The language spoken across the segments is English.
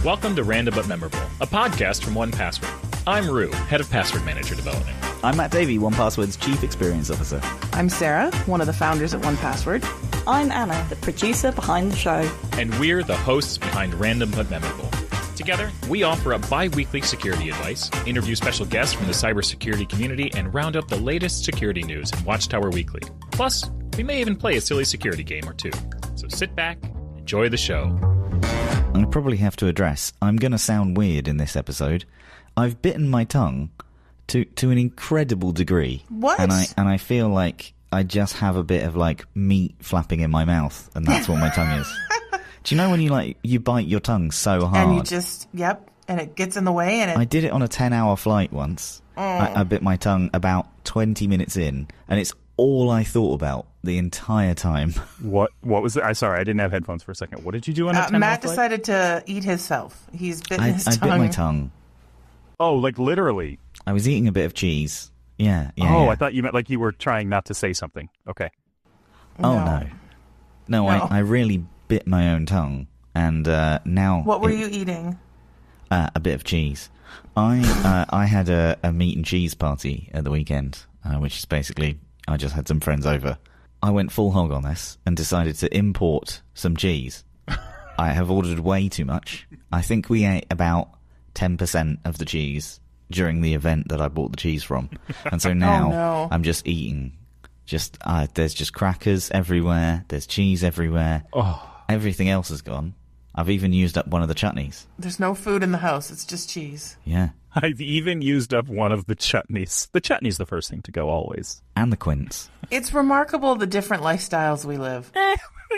Welcome to Random But Memorable, a podcast from 1Password. I'm Rue, head of password manager development. I'm Matt Davey, 1Password's Chief Experience Officer. I'm Sarah, one of the founders at 1Password. I'm Anna, the producer behind the show. And we're the hosts behind Random But Memorable. Together, we offer up bi-weekly security advice, interview special guests from the cybersecurity community, and round up the latest security news in Watchtower Weekly. Plus, we may even play a silly security game or two. So sit back and enjoy the show. I probably have to address, I'm going to sound weird in this episode. I've bitten my tongue to an incredible degree. What? And I feel like I just have a bit of like meat flapping in my mouth, and that's what my tongue is. Do you know when you bite your tongue so hard? And you just, and it gets in the way. And I did it on a 10-hour flight once. I bit my tongue about 20 minutes in, and it's all I thought about the entire time. What was it? Sorry, I didn't have headphones for a second. What did you do on a 10-hour flight? Matt decided to eat himself. He's bitten his tongue. I bit my tongue. Oh, like literally? I was eating a bit of cheese. Yeah. I thought you meant like you were trying not to say something. Okay. Oh, no. I really bit my own tongue, and now... What were you eating? A bit of cheese. I had a meat and cheese party at the weekend, which is basically... I just had some friends over. I went full hog on this and decided to import some cheese. I have ordered way too much. I think we ate about 10% of the cheese during the event that I bought the cheese from. And so now I'm just eating. There's just crackers everywhere. There's cheese everywhere. Oh. Everything else is gone. I've even used up one of the chutneys. There's no food in the house. It's just cheese. Yeah. I've even used up one of the chutneys. The chutney's the first thing to go always. And the quince. It's remarkable the different lifestyles we live.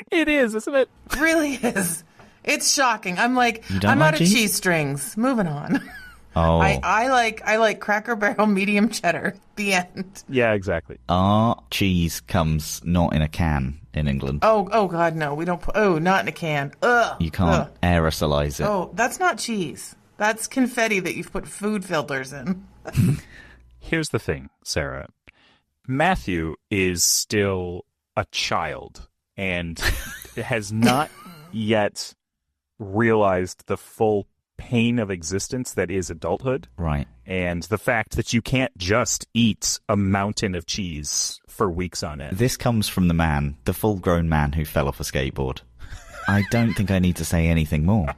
It is, isn't it? It really is. It's shocking. I'm like, I'm out of cheese strings. Moving on. Oh. I like Cracker Barrel medium cheddar. The end. Yeah, exactly. Our cheese comes not in a can in England. Oh God, no. We don't not in a can. Ugh. You can't aerosolize it. Oh, that's not cheese. That's confetti that you've put food filters in. Here's the thing, Sarah. Matthew is still a child and has not yet realized the full pain of existence that is adulthood. Right. And the fact that you can't just eat a mountain of cheese for weeks on end. This comes from the full-grown man who fell off a skateboard. I don't think I need to say anything more.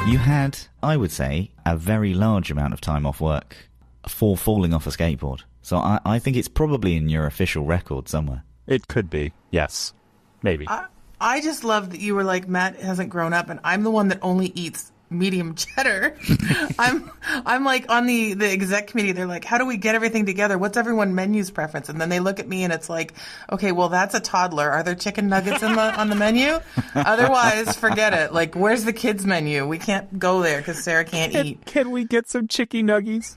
You had, I would say, a very large amount of time off work for falling off a skateboard. So I think it's probably in your official record somewhere. It could be. Yes. Maybe. I just love that you were like, Matt hasn't grown up, and I'm the one that only eats medium cheddar. I'm like on the exec committee. They're like, how do we get everything together? What's everyone's menu's preference? And then they look at me and it's like, okay, well, that's a toddler. Are there chicken nuggets on the menu? Otherwise, forget it. Like, where's the kids menu? We can't go there because Sarah can't eat. Can we get some chicky nuggies?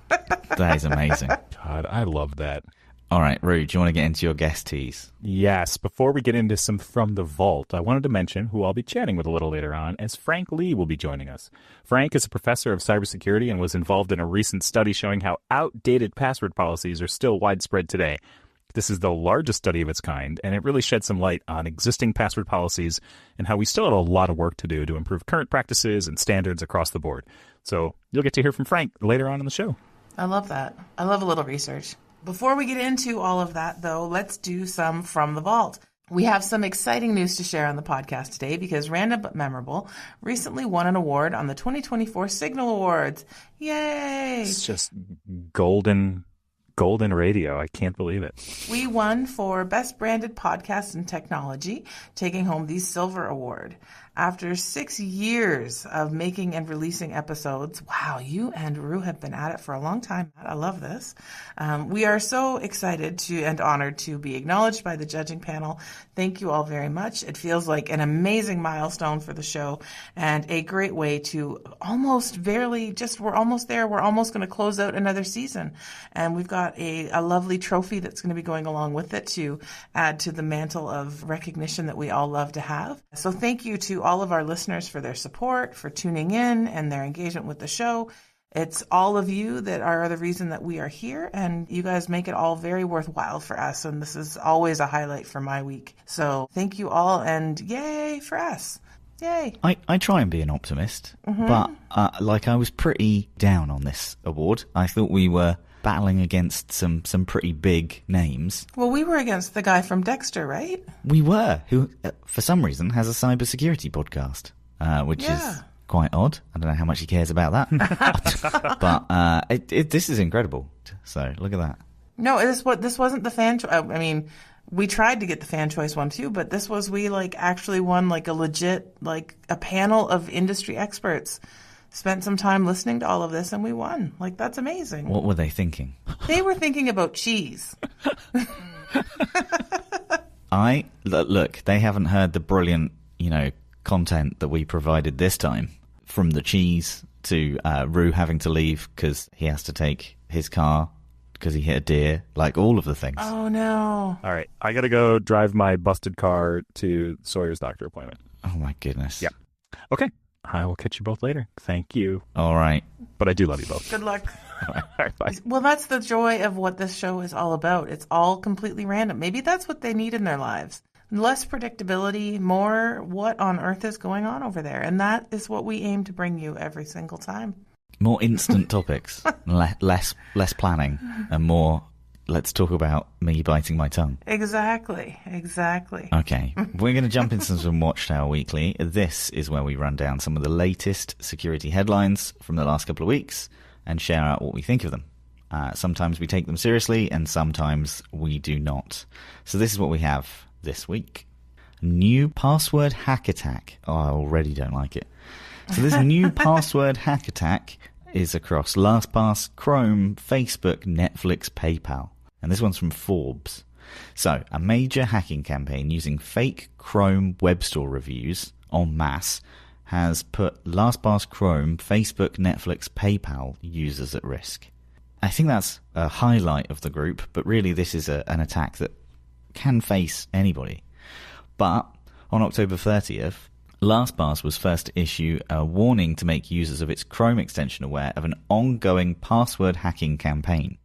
That is amazing. God, I love that. All right, Rue, do you want to get into your guest tease? Yes. Before we get into some From the Vault, I wanted to mention who I'll be chatting with a little later on, as Frank Lee will be joining us. Frank is a professor of cybersecurity and was involved in a recent study showing how outdated password policies are still widespread today. This is the largest study of its kind, and it really sheds some light on existing password policies and how we still have a lot of work to do to improve current practices and standards across the board. So you'll get to hear from Frank later on in the show. I love that. I love a little research. Before we get into all of that, though, let's do some From the Vault. We have some exciting news to share on the podcast today because Random But Memorable recently won an award on the 2024 Signal Awards. Yay! It's just golden radio. I can't believe it. We won for Best Branded Podcast in Technology, taking home the Silver Award. After 6 years of making and releasing episodes, wow, you and Rue have been at it for a long time. I love this. We are so excited and honored to be acknowledged by the judging panel. Thank you all very much. It feels like an amazing milestone for the show and a great way to we're almost there. We're almost going to close out another season. And we've got a lovely trophy that's going to be going along with it to add to the mantle of recognition that we all love to have. So thank you to all of our listeners for their support, for tuning in and their engagement with the show. It's all of you that are the reason that we are here, and you guys make it all very worthwhile for us, and this is always a highlight for my week. So thank you all, and yay for us. Yay. I try and be an optimist, but I was pretty down on this award. I thought we were battling against some pretty big names. Well, we were against the guy from Dexter, right? We were, who for some reason has a cybersecurity podcast, which is quite odd. I don't know how much he cares about that, but this is incredible. So look at that. No, this wasn't the fan choice. I mean, we tried to get the fan choice one too, but we actually won a legit, a panel of industry experts spent some time listening to all of this, and we won. That's amazing. What were they thinking? They were thinking about cheese. Look, they haven't heard the brilliant, content that we provided this time. From the cheese to Rue having to leave because he has to take his car because he hit a deer, all of the things. Oh, no. All right, I got to go drive my busted car to Sawyer's doctor appointment. Oh, my goodness. Yeah. Okay. I will catch you both later. Thank you. All right. But I do love you both. Good luck. All right, bye. Well, that's the joy of what this show is all about. It's all completely random. Maybe that's what they need in their lives. Less predictability, more what on earth is going on over there. And that is what we aim to bring you every single time. More instant topics, less planning, and more let's talk about me biting my tongue. Exactly. Okay, we're going to jump into some Watchtower Weekly. This is where we run down some of the latest security headlines from the last couple of weeks and share out what we think of them. Sometimes we take them seriously and sometimes we do not. So this is what we have this week. New password hack attack. Oh, I already don't like it. So this new password hack attack is across LastPass, Chrome, Facebook, Netflix, PayPal. And this one's from Forbes. So, a major hacking campaign using fake Chrome web store reviews en masse has put LastPass, Chrome, Facebook, Netflix, PayPal users at risk. I think that's a highlight of the group, but really this is an attack that can face anybody. But on October 30th, LastPass was first to issue a warning to make users of its Chrome extension aware of an ongoing password hacking campaign.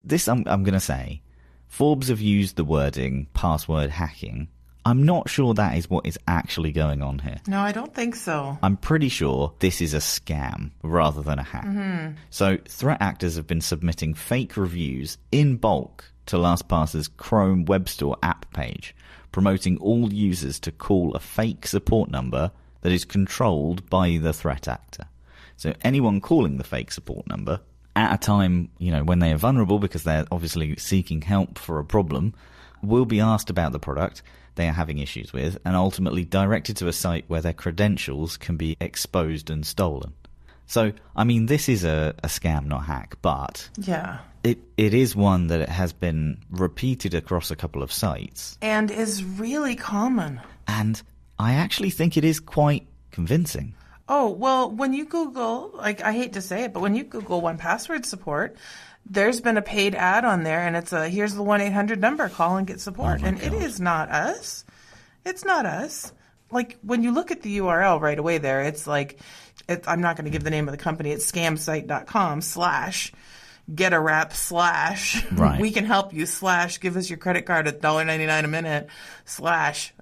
This, I'm going to say, Forbes have used the wording password hacking. I'm not sure that is what is actually going on here. No, I don't think so. I'm pretty sure this is a scam rather than a hack. Mm-hmm. So threat actors have been submitting fake reviews in bulk to LastPass's Chrome Web Store app page, promoting all users to call a fake support number that is controlled by the threat actor. So anyone calling the fake support number at a time, when they are vulnerable because they're obviously seeking help for a problem, will be asked about the product they are having issues with and ultimately directed to a site where their credentials can be exposed and stolen. So, this is a scam, not hack, but yeah, it is one that has been repeated across a couple of sites. And is really common. And I actually think it is quite convincing. Oh, well, when you Google, I hate to say it, but when you Google 1Password support, there's been a paid ad on there, and it's here's the 1-800 number, call and get support. And God. It is not us. It's not us. When you look at the URL right away there, I'm not going to give the name of the company. It's scamsite.com/get-a-rap/ right. we can help you / give us your credit card at $1.99 a minute /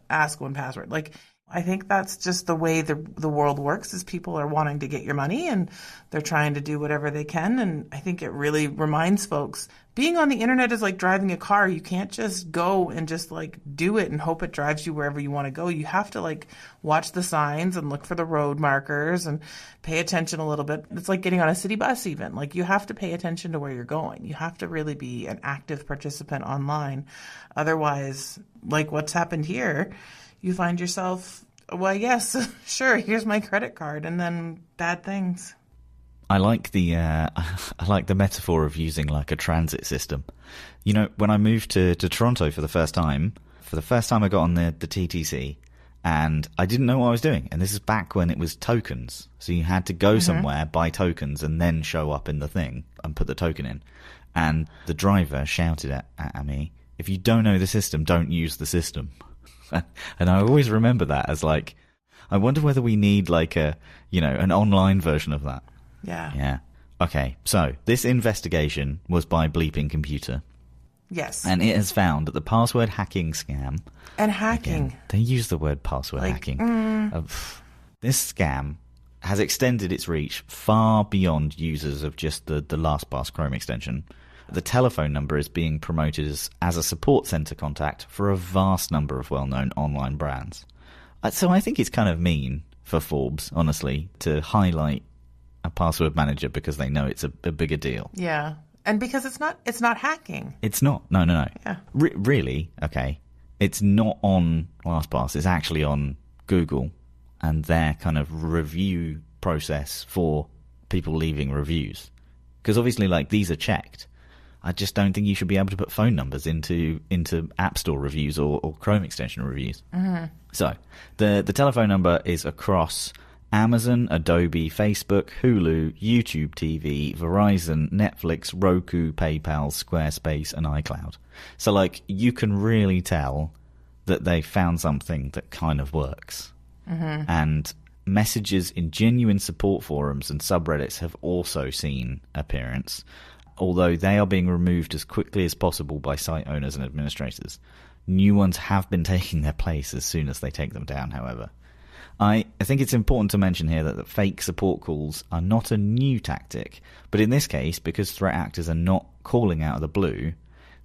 ask 1Password. I think that's just the way the world works is people are wanting to get your money and they're trying to do whatever they can. And I think it really reminds folks being on the internet is like driving a car. You can't just go and just do it and hope it drives you wherever you want to go. You have to watch the signs and look for the road markers and pay attention a little bit. It's like getting on a city bus even. You have to pay attention to where you're going. You have to really be an active participant online. Otherwise, what's happened here, you find yourself, well, yes, sure, here's my credit card, and then bad things. I like the metaphor of using a transit system. When I moved to Toronto for the first time I got on the TTC, and I didn't know what I was doing. And this is back when it was tokens. So you had to go somewhere, buy tokens, and then show up in the thing and put the token in. And the driver shouted at me, if you don't know the system, don't use the system. And I always remember that as I wonder whether we need an online version of that. Yeah. Yeah. Okay, so this investigation was by Bleeping Computer. Yes. And it has found that the password hacking scam... And hacking. Again, they use the word password hacking. This scam has extended its reach far beyond users of just the LastPass Chrome extension. The telephone number is being promoted as a support center contact for a vast number of well-known online brands. So I think it's kind of mean for Forbes, honestly, to highlight a password manager because they know it's a bigger deal. Yeah. And because it's not hacking. It's not. No. Yeah. Really? Okay. It's not on LastPass. It's actually on Google and their kind of review process for people leaving reviews. Because obviously, like, these are checked. I just don't think you should be able to put phone numbers into App Store reviews or Chrome extension reviews. Mm-hmm. So, the telephone number is across Amazon, Adobe, Facebook, Hulu, YouTube TV, Verizon, Netflix, Roku, PayPal, Squarespace, and iCloud. So, like, you can really tell that they found something that kind of works. Mm-hmm. And messages in genuine support forums and subreddits have also seen appearance, although they are being removed as quickly as possible by site owners and administrators. New ones have been taking their place as soon as they take them down, however. I think it's important to mention here that fake support calls are not a new tactic, but in this case, because threat actors are not calling out of the blue,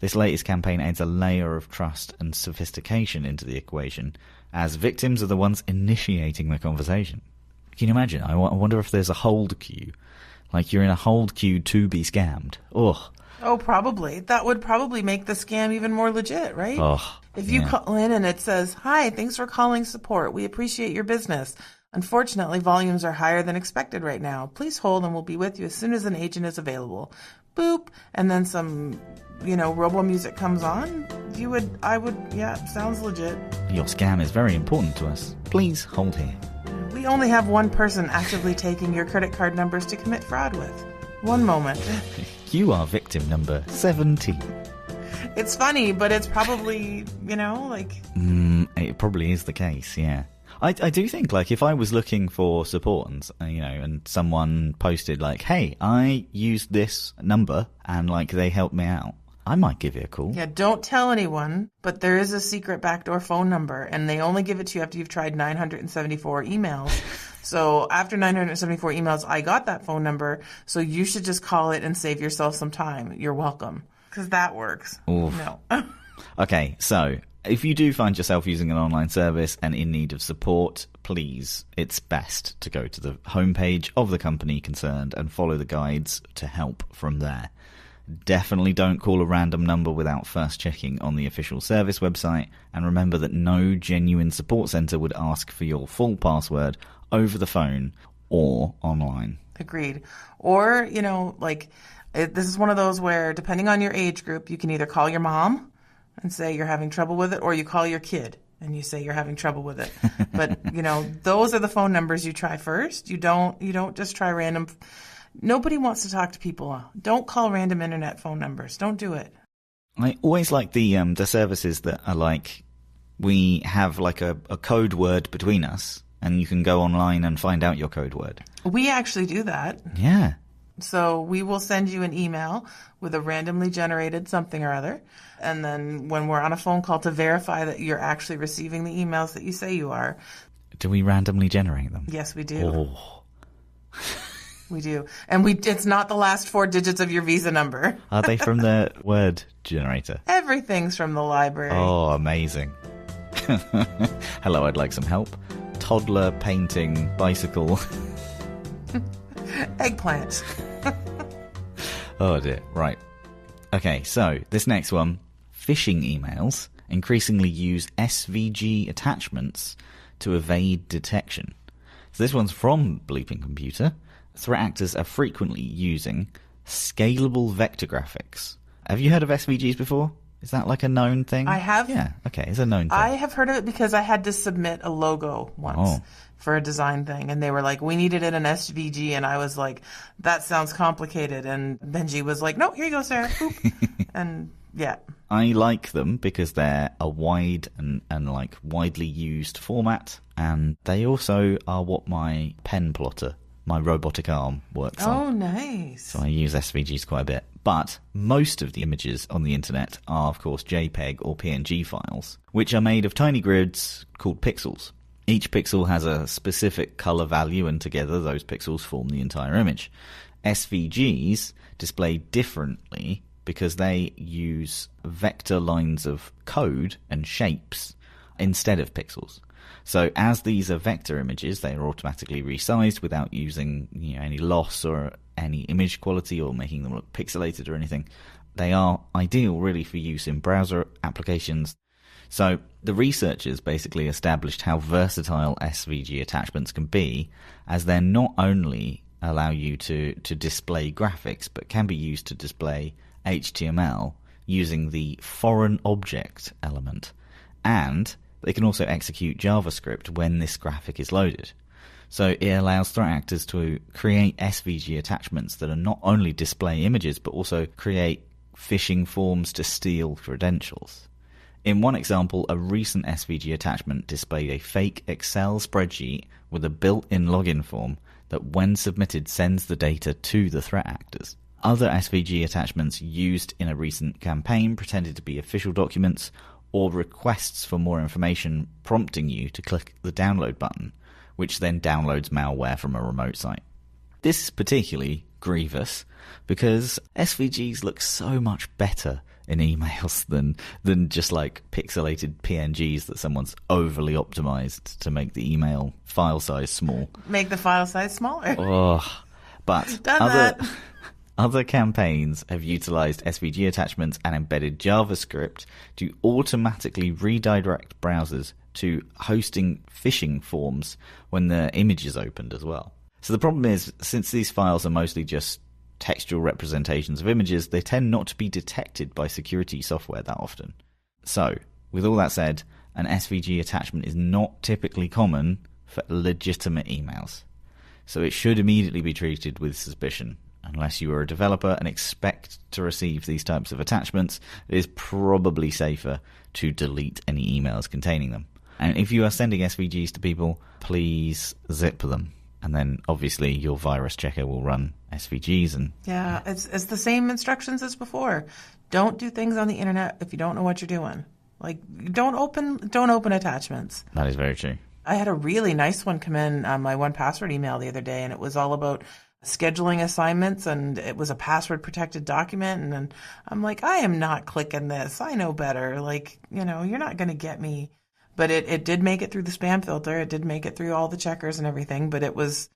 this latest campaign adds a layer of trust and sophistication into the equation, as victims are the ones initiating the conversation. Can you imagine? I wonder if there's a hold queue. Like, you're in a hold queue to be scammed. Ugh. Oh, probably. That would probably make the scam even more legit, right? Oh, if you call in and it says, "Hi, thanks for calling support. We appreciate your business. Unfortunately, volumes are higher than expected right now. Please hold and we'll be with you as soon as an agent is available." Boop. And then some, robo music comes on. Sounds legit. Your scam is very important to us. Please hold here. We only have one person actively taking your credit card numbers to commit fraud with. One moment. You are victim number 17. It's funny, but it's probably, It probably is the case, yeah. I do think, like, if I was looking for support and someone posted, like, "Hey, I used this number and, like, they helped me out," I might give you a call. Yeah, don't tell anyone, but there is a secret backdoor phone number, and they only give it to you after you've tried 974 emails. So after 974 emails, I got that phone number, so you should just call it and save yourself some time. You're welcome. Because that works. Oof. No. Okay, so if you do find yourself using an online service and in need of support, please, it's best to go to the homepage of the company concerned and follow the guides to help from there. Definitely don't call a random number without first checking on the official service website, and remember that no genuine support center would ask for your full password over the phone or online. Agreed. Or, this is one of those where, depending on your age group, you can either call your mom and say you're having trouble with it, or you call your kid and you say you're having trouble with it. But, those are the phone numbers you try first. You don't just try random. Nobody wants to talk to people. Don't call random internet phone numbers. Don't do it. I always like the services that are like, we have like a code word between us, and you can go online and find out your code word. We actually do that. Yeah. So we will send you an email with a randomly generated something or other. And then when we're on a phone call to verify that you're actually receiving the emails that you say you are. Do we randomly generate them? Yes, we do. Oh. We do. And it's not the last 4 digits of your Visa number. Are they from the word generator? Everything's from the library. Oh, amazing. Hello, I'd like some help. Toddler painting bicycle. Eggplant. Oh dear. Right. Okay, so this next one. Phishing emails increasingly use SVG attachments to evade detection. So this one's from Bleeping Computer. Threat actors are frequently using scalable vector graphics. Have you heard of SVGs before? Is that like a known thing? I have. Yeah, okay, it's a known thing. I have heard of it because I had to submit a logo once for a design thing. And they were like, we needed it in SVG. And I was like, that sounds complicated. And Benji was like, no, here you go, Sarah. Boop. And yeah. I like them because they're a wide and widely used format. And they also are what my pen plotter my robotic arm works on. Oh, nice. So I use SVGs quite a bit. But most of the images on the internet are, of course, JPEG or PNG files, which are made of tiny grids called pixels. Each pixel has a specific color value, and together those pixels form the entire image. SVGs display differently because they use vector lines of code and shapes instead of pixels. So as these are vector images, they are automatically resized without using any loss or any image quality or making them look pixelated or anything. They are ideal really for use in browser applications. So the researchers basically established how versatile SVG attachments can be, as they're not only allow you to display graphics, but can be used to display HTML using the foreign object element, and they can also execute JavaScript when this graphic is loaded. So it allows threat actors to create SVG attachments that are not only display images, but also create phishing forms to steal credentials. In one example, a recent SVG attachment displayed a fake Excel spreadsheet with a built-in login form that, when submitted, sends the data to the threat actors. Other SVG attachments used in a recent campaign pretended to be official documents or requests for more information, prompting you to click the download button, which then downloads malware from a remote site. This is particularly grievous because SVGs look so much better in emails than just like pixelated PNGs that someone's overly optimized to make the email file size small. Make the file size smaller. Oh, but other campaigns have utilized SVG attachments and embedded JavaScript to automatically redirect browsers to hosting phishing forms when the image is opened as well. So the problem is, since these files are mostly just textual representations of images, they tend not to be detected by security software that often. So, with all that said, an SVG attachment is not typically common for legitimate emails. So it should immediately be treated with suspicion. Unless you are a developer and expect to receive these types of attachments, it is probably safer to delete any emails containing them. And if you are sending SVGs to people, please zip them. And then, obviously, your virus checker will run SVGs. And yeah, it's the same instructions as before. Don't do things on the internet if you don't know what you're doing. Like, don't open attachments. That is very true. I had a really nice one come in on my 1Password email the other day, and it was all about scheduling assignments, and it was a password-protected document. And then I'm like, I am not clicking this. I know better. Like, you're not going to get me. But it did make it through the spam filter. It did make it through all the checkers and everything. But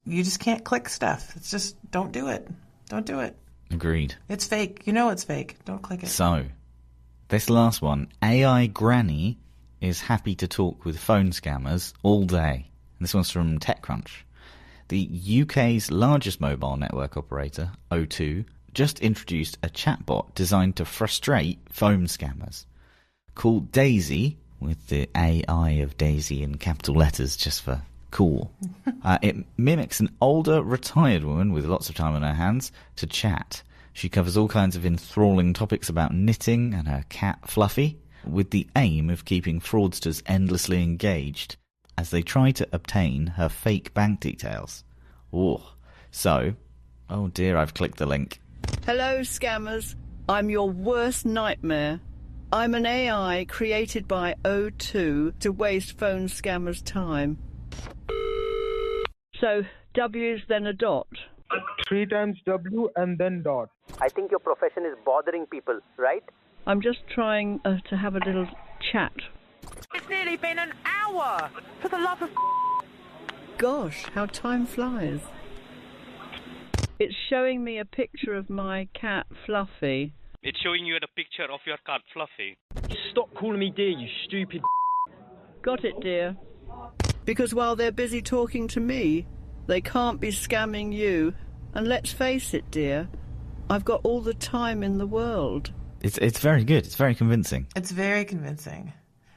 you just can't click stuff. It's just, don't do it. Don't do it. Agreed. It's fake. You know it's fake. Don't click it. So, this last one, AI Granny is happy to talk with phone scammers all day. And this one's from TechCrunch. The UK's largest mobile network operator, O2, just introduced a chatbot designed to frustrate phone scammers. Called Daisy, with the AI of Daisy in capital letters just for cool. It mimics an older, retired woman with lots of time on her hands to chat. She covers all kinds of enthralling topics about knitting and her cat Fluffy, with the aim of keeping fraudsters endlessly engaged as they try to obtain her fake bank details. Oh dear, I've clicked the link. Hello, scammers. I'm your worst nightmare. I'm an AI created by O2 to waste phone scammers' time. So, W's then a dot? 3 times W and then dot. I think your profession is bothering people, right? I'm just trying to have a little chat. It's nearly been an hour! For the love of... Gosh, how time flies. It's showing me a picture of my cat, Fluffy. It's showing you a picture of your cat, Fluffy. Stop calling me dear, you stupid... Got it, dear. Because while they're busy talking to me, they can't be scamming you. And let's face it, dear, I've got all the time in the world. It's very good. It's very convincing. It's very convincing.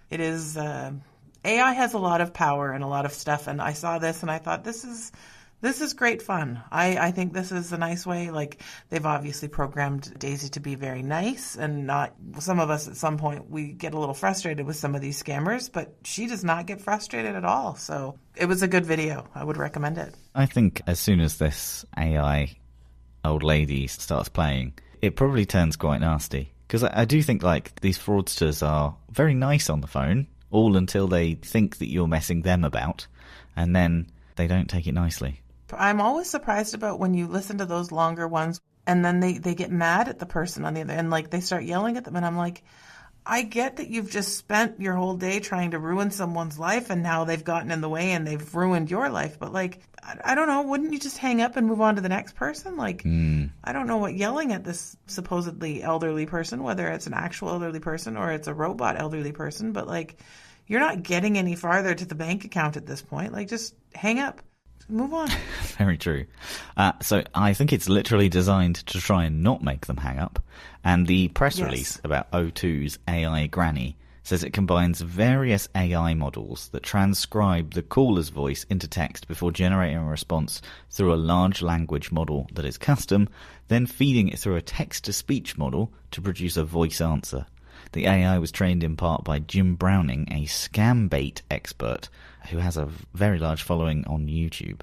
It is... AI has a lot of power and a lot of stuff, and I saw this and I thought, this This is great fun. I think this is a nice way. Like, they've obviously programmed Daisy to be very nice and not, some of us at some point, we get a little frustrated with some of these scammers, but she does not get frustrated at all. So it was a good video. I would recommend it. I think as soon as this AI old lady starts playing, it probably turns quite nasty. Because I do think, like, these fraudsters are very nice on the phone, all until they think that you're messing them about, and then they don't take it nicely. I'm always surprised about when you listen to those longer ones and then they get mad at the person on the other end, like they start yelling at them. And I'm like, I get that you've just spent your whole day trying to ruin someone's life and now they've gotten in the way and they've ruined your life. But like, I don't know, wouldn't you just hang up and move on to the next person? Like, I don't know what yelling at this supposedly elderly person, whether it's an actual elderly person or it's a robot elderly person, but like, you're not getting any farther to the bank account at this point. Like, just hang up. Move on. Very true. So I think it's literally designed to try and not make them hang up. And the press release about O2's AI Granny says it combines various AI models that transcribe the caller's voice into text before generating a response through a large language model that is custom, then feeding it through a text-to-speech model to produce a voice answer. The AI was trained in part by Jim Browning, a scam bait expert who has a very large following on YouTube.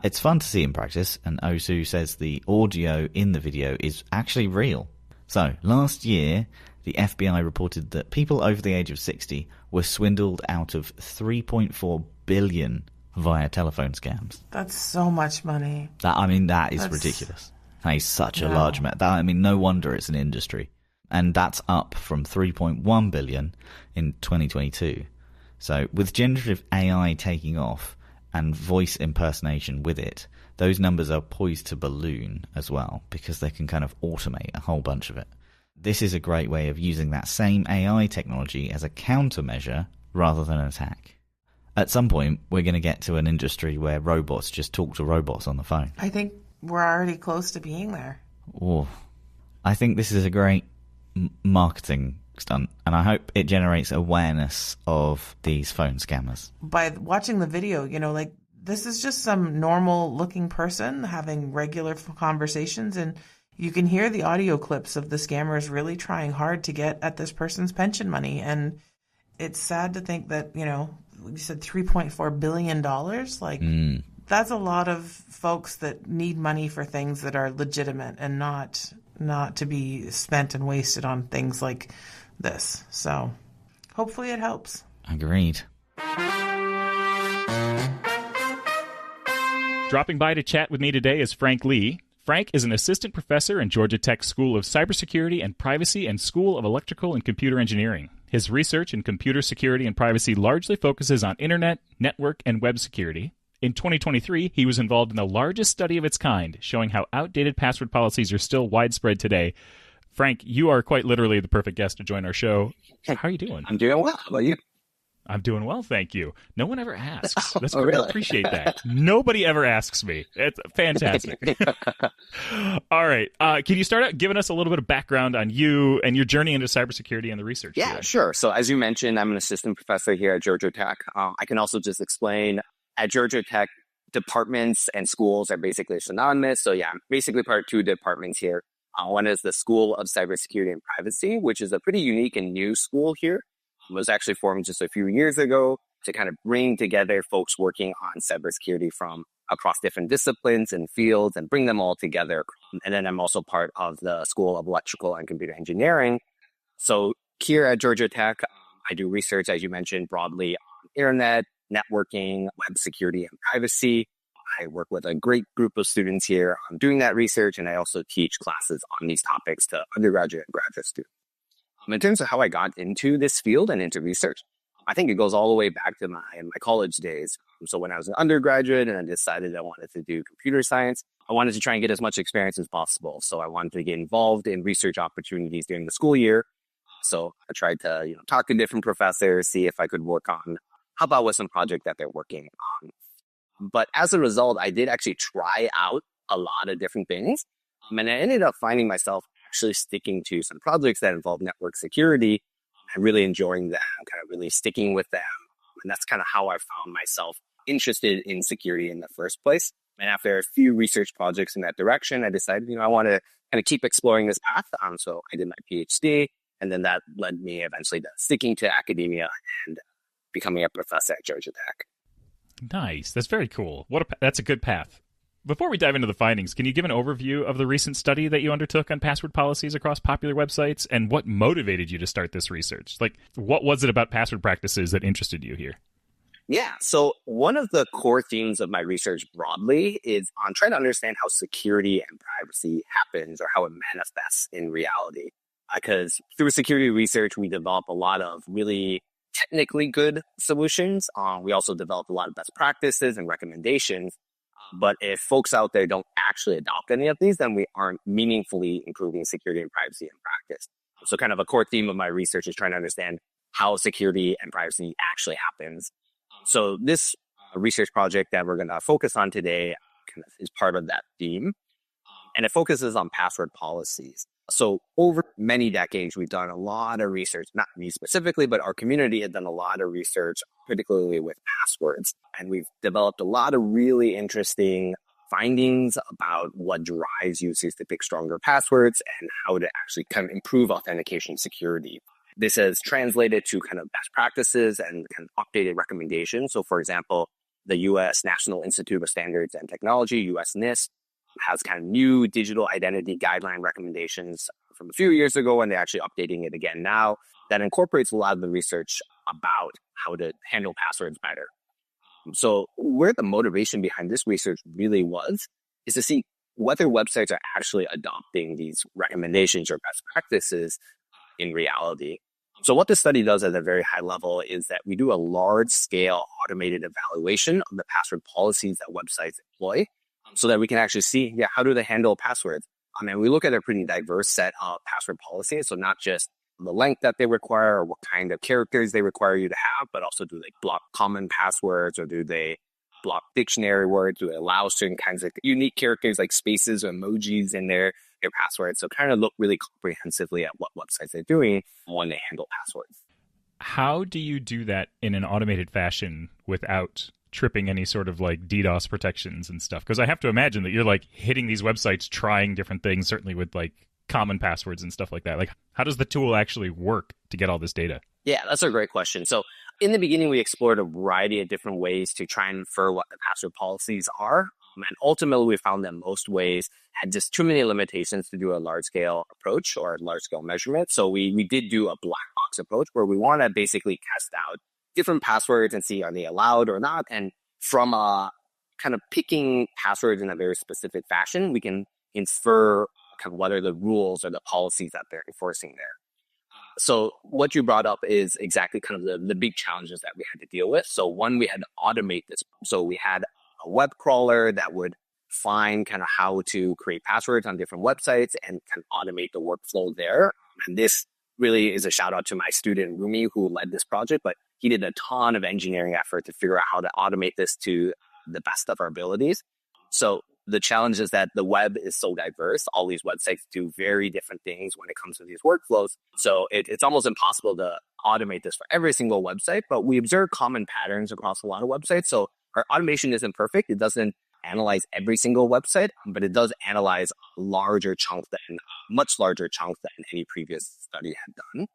It's fun to see in practice, and Osu says the audio in the video is actually real. So, last year, the FBI reported that people over the age of 60 were swindled out of $3.4 billion via telephone scams. That's so much money. That is ridiculous. That is such a large amount. No wonder it's an industry. And that's up from $3.1 billion in 2022. So with generative AI taking off and voice impersonation with it, those numbers are poised to balloon as well because they can kind of automate a whole bunch of it. This is a great way of using that same AI technology as a countermeasure rather than an attack. At some point, we're going to get to an industry where robots just talk to robots on the phone. I think we're already close to being there. Oh, I think this is a great marketing stunt, and I hope it generates awareness of these phone scammers. By watching the video, like, this is just some normal looking person having regular conversations, and you can hear the audio clips of the scammers really trying hard to get at this person's pension money. And it's sad to think that, you said $3.4 billion. Like, that's a lot of folks that need money for things that are legitimate and not to be spent and wasted on things like this. So hopefully it helps. Agreed. Dropping by to chat with me today is Frank Lee. Frank is an assistant professor in Georgia Tech's School of Cybersecurity and Privacy and School of Electrical and Computer Engineering. His research in computer security and privacy largely focuses on internet, network, and web security. In 2023, he was involved in the largest study of its kind, showing how outdated password policies are still widespread today. Frank, you are quite literally the perfect guest to join our show. How are you doing? I'm doing well. How about you? I'm doing well, thank you. No one ever asks. That's Oh, really? I appreciate that. Nobody ever asks me. It's fantastic. All right. Can you start out giving us a little bit of background on you and your journey into cybersecurity and the research? Yeah, today? sure. So as you mentioned, I'm an assistant professor here at Georgia Tech. I can also just explain at Georgia Tech, departments and schools are basically synonymous. So yeah, I'm basically part of two departments here. One is the School of Cybersecurity and Privacy, which is a pretty unique and new school here. It was actually formed just a few years ago to kind of bring together folks working on cybersecurity from across different disciplines and fields and bring them all together. And then I'm also part of the School of Electrical and Computer Engineering. So here at Georgia Tech, I do research, as you mentioned, broadly on internet, networking, web security, and privacy. I work with a great group of students here on doing that research, and I also teach classes on these topics to undergraduate and graduate students. In terms of how I got into this field and into research, I think it goes all the way back to my college days. So when I was an undergraduate and I decided I wanted to do computer science, I wanted to try and get as much experience as possible. So I wanted to get involved in research opportunities during the school year. So I tried to talk to different professors, see if I could work on help out with some project that they're working on. But as a result, I did actually try out a lot of different things. And I ended up finding myself actually sticking to some projects that involve network security and really enjoying them, kind of really sticking with them. And that's kind of how I found myself interested in security in the first place. And after a few research projects in that direction, I decided, I want to kind of keep exploring this path. So I did my PhD, and then that led me eventually to sticking to academia and becoming a professor at Georgia Tech. Nice. That's very cool. That's a good path. Before we dive into the findings, can you give an overview of the recent study that you undertook on password policies across popular websites and what motivated you to start this research? Like, what was it about password practices that interested you here? Yeah. So one of the core themes of my research broadly is on trying to understand how security and privacy happens or how it manifests in reality. Because through security research, we develop a lot of really technically good solutions. We also develop a lot of best practices and recommendations. But if folks out there don't actually adopt any of these, then we aren't meaningfully improving security and privacy in practice. So kind of a core theme of my research is trying to understand how security and privacy actually happens. So this research project that we're going to focus on today kind of is part of that theme. And it focuses on password policies. So over many decades, we've done a lot of research, not me specifically, but our community had done a lot of research, particularly with passwords. And we've developed a lot of really interesting findings about what drives users to pick stronger passwords and how to actually kind of improve authentication security. This has translated to kind of best practices and kind of updated recommendations. So for example, the U.S. National Institute of Standards and Technology, U.S. NIST, has kind of new digital identity guideline recommendations from a few years ago, and they're actually updating it again now that incorporates a lot of the research about how to handle passwords better. So where the motivation behind this research really was is to see whether websites are actually adopting these recommendations or best practices in reality. So what this study does at a very high level is that we do a large-scale automated evaluation of the password policies that websites employ, so that we can actually see, how do they handle passwords? We look at a pretty diverse set of password policies. So not just the length that they require or what kind of characters they require you to have, but also do they block common passwords or do they block dictionary words? Do they allow certain kinds of unique characters like spaces or emojis in their passwords? So kind of look really comprehensively at what websites they're doing when they handle passwords. How do you do that in an automated fashion without tripping any sort of like DDoS protections and stuff? Because I have to imagine that you're like hitting these websites, trying different things, certainly with like common passwords and stuff like that. Like, how does the tool actually work to get all this data? Yeah, that's a great question. So in the beginning, we explored a variety of different ways to try and infer what the password policies are. And ultimately, we found that most ways had just too many limitations to do a large-scale approach or a large-scale measurement. So we did do a black box approach where we want to basically test out different passwords and see are they allowed or not. And from kind of picking passwords in a very specific fashion, we can infer kind of what are the rules or the policies that they're enforcing there. So what you brought up is exactly kind of the big challenges that we had to deal with. So one, we had to automate this. So we had a web crawler that would find kind of how to create passwords on different websites and kind of automate the workflow there. And this really is a shout out to my student Rumi, who led this project, but he did a ton of engineering effort to figure out how to automate this to the best of our abilities. So the challenge is that the web is so diverse. All these websites do very different things when it comes to these workflows. So it's almost impossible to automate this for every single website, but we observe common patterns across a lot of websites. So our automation isn't perfect. It doesn't analyze every single website, but it does analyze much larger chunks than any previous study had done.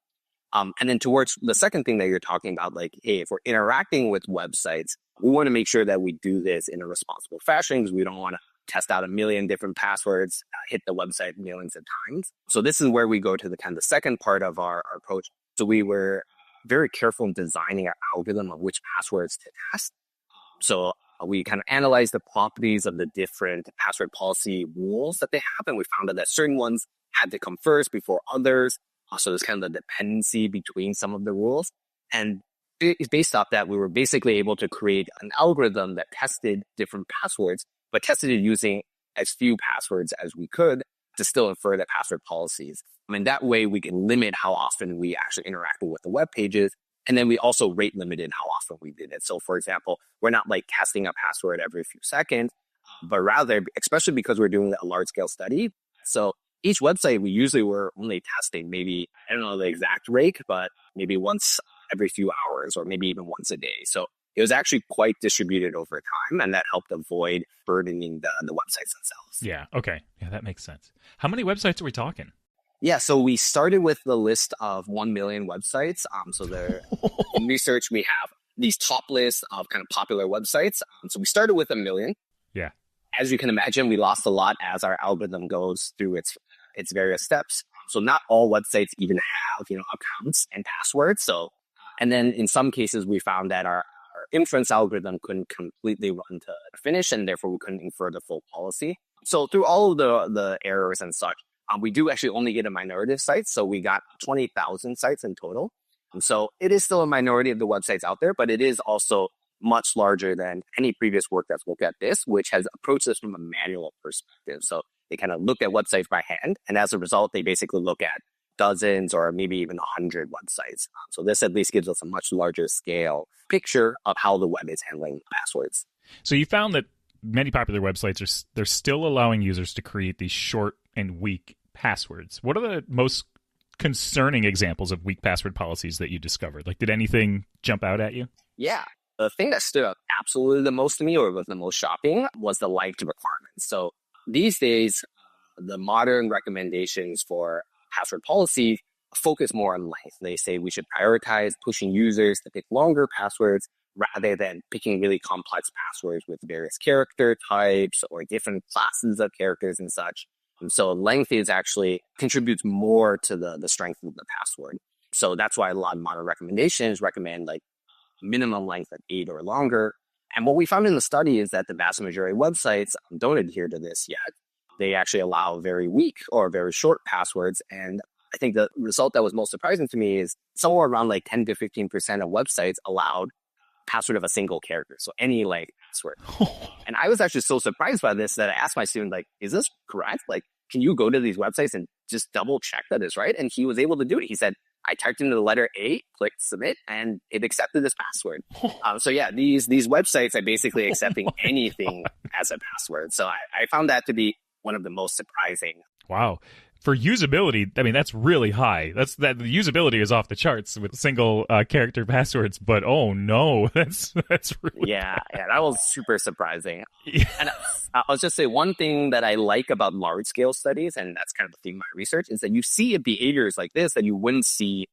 And then towards the second thing that you're talking about, like, hey, if we're interacting with websites, we want to make sure that we do this in a responsible fashion because we don't want to test out a million different passwords, hit the website millions of times. So this is where we go to the kind of the second part of our approach. So we were very careful in designing our algorithm of which passwords to test. So we kind of analyzed the properties of the different password policy rules that they have, and we found out that certain ones had to come first before others. So there's kind of the dependency between some of the rules. And based off that, we were basically able to create an algorithm that tested different passwords, but tested it using as few passwords as we could to still infer the password policies. That way we can limit how often we actually interacted with the web pages. And then we also rate limited how often we did it. So for example, we're not like testing a password every few seconds, but rather, especially because we're doing a large scale study. So each website, we usually were only testing maybe, I don't know the exact rate, but maybe once every few hours or maybe even once a day. So it was actually quite distributed over time, and that helped avoid burdening the websites themselves. Yeah. Okay. Yeah, that makes sense. How many websites are we talking? Yeah, so we started with the list of 1 million websites. So in research, we have these top lists of kind of popular websites. So we started with 1 million. Yeah. As you can imagine, we lost a lot as our algorithm goes through its various steps. So not all websites even have, accounts and passwords. And then in some cases, we found that our inference algorithm couldn't completely run to finish, and therefore we couldn't infer the full policy. So through all of the errors and such, we do actually only get a minority of sites. So we got 20,000 sites in total. And so it is still a minority of the websites out there, but it is also much larger than any previous work that's looked at this, which has approached this from a manual perspective. So they kind of look at websites by hand. And as a result, they basically look at dozens or maybe even 100 websites. So this at least gives us a much larger scale picture of how the web is handling passwords. So you found that many popular websites they're still allowing users to create these short and weak passwords. What are the most concerning examples of weak password policies that you discovered? Like, did anything jump out at you? Yeah. The thing that stood out absolutely the most to me, or was the most shocking, was the length requirements. So these days, the modern recommendations for password policy focus more on length. They say we should prioritize pushing users to pick longer passwords rather than picking really complex passwords with various character types or different classes of characters and such. And so length is actually contributes more to the strength of the password. So that's why a lot of modern recommendations recommend like minimum length of 8 or longer. And what we found in the study is that the vast majority of websites don't adhere to this yet. They actually allow very weak or very short passwords. And I think the result that was most surprising to me is somewhere around like 10 to 15% of websites allowed password of a single character. So any length password. And I was actually so surprised by this that I asked my student, like, is this correct? Like, can you go to these websites and just double check that is right? And he was able to do it. He said, I typed into the letter A, clicked submit, and it accepted this password. So yeah, these websites are basically accepting anything as a password. So I found that to be one of the most surprising. Wow. For usability, I mean, that's really high. The usability is off the charts with single character passwords, but oh no, that's really yeah, that was super surprising. Yeah. And I'll just say one thing that I like about large scale studies, and that's kind of the theme of my research, is that you see behaviors like this that you wouldn't see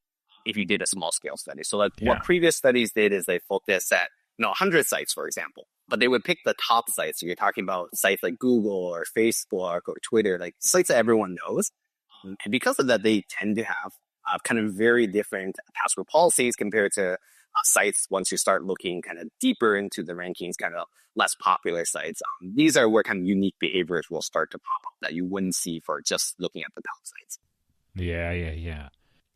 if you did a small scale study. So like what previous studies did is they focused at 100 sites, for example. But they would pick the top sites. So you're talking about sites like Google or Facebook or Twitter, like sites that everyone knows. And because of that, they tend to have kind of very different password policies compared to sites once you start looking kind of deeper into the rankings, kind of less popular sites. These are where kind of unique behaviors will start to pop up that you wouldn't see for just looking at the top sites. Yeah.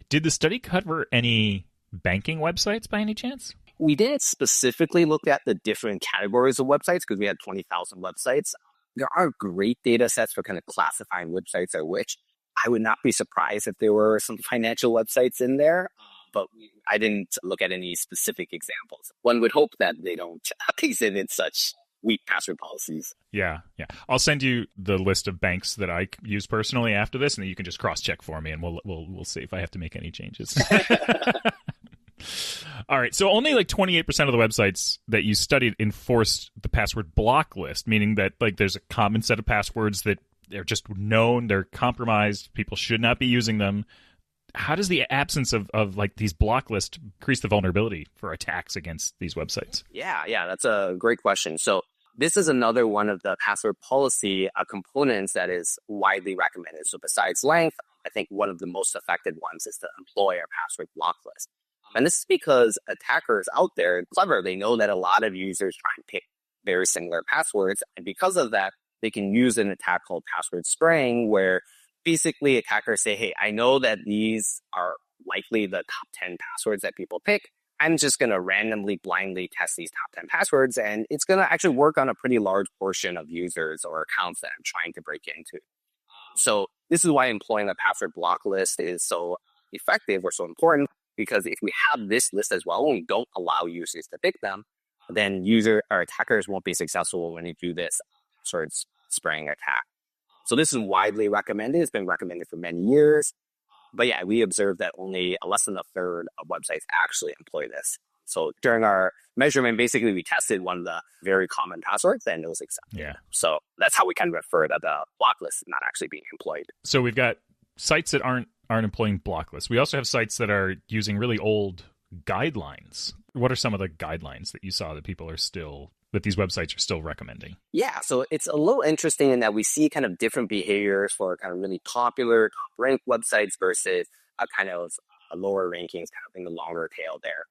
Did the study cover any banking websites by any chance? We didn't specifically look at the different categories of websites because we had 20,000 websites. There are great data sets for kind of classifying websites are which. I would not be surprised if there were some financial websites in there, but I didn't look at any specific examples. One would hope that they don't exhibit such weak password policies. Yeah. I'll send you the list of banks that I use personally after this, and then you can just cross-check for me, and we'll see if I have to make any changes. All right. So only like 28% of the websites that you studied enforced the password block list, meaning that like there's a common set of passwords that they're just known, they're compromised, people should not be using them. How does the absence of like these block lists increase the vulnerability for attacks against these websites? Yeah, that's a great question. So this is another one of the password policy components that is widely recommended. So besides length, I think one of the most affected ones is to employ a password block list. And this is because attackers out there are clever. They know that a lot of users try and pick very similar passwords. And because of that, they can use an attack called password spraying, where basically attackers say, hey, I know that these are likely the top 10 passwords that people pick. I'm just going to randomly, blindly test these top 10 passwords. And it's going to actually work on a pretty large portion of users or accounts that I'm trying to break into. So this is why employing a password block list is so effective or so important. Because if we have this list as well, and we don't allow users to pick them, then attackers won't be successful when you do this sort of spraying attack. So this is widely recommended. It's been recommended for many years. But yeah, we observed that only less than a third of websites actually employ this. So during our measurement, basically we tested one of the very common passwords and it was accepted. Yeah. So that's how we kind of infer that the block list is not actually being employed. So we've got sites that aren't employing block lists. We also have sites that are using really old guidelines. What are some of the guidelines that you saw that that these websites are still recommending? Yeah, so it's a little interesting in that we see kind of different behaviors for kind of really popular top-ranked websites versus a kind of a lower rankings, kind of in the longer tail there.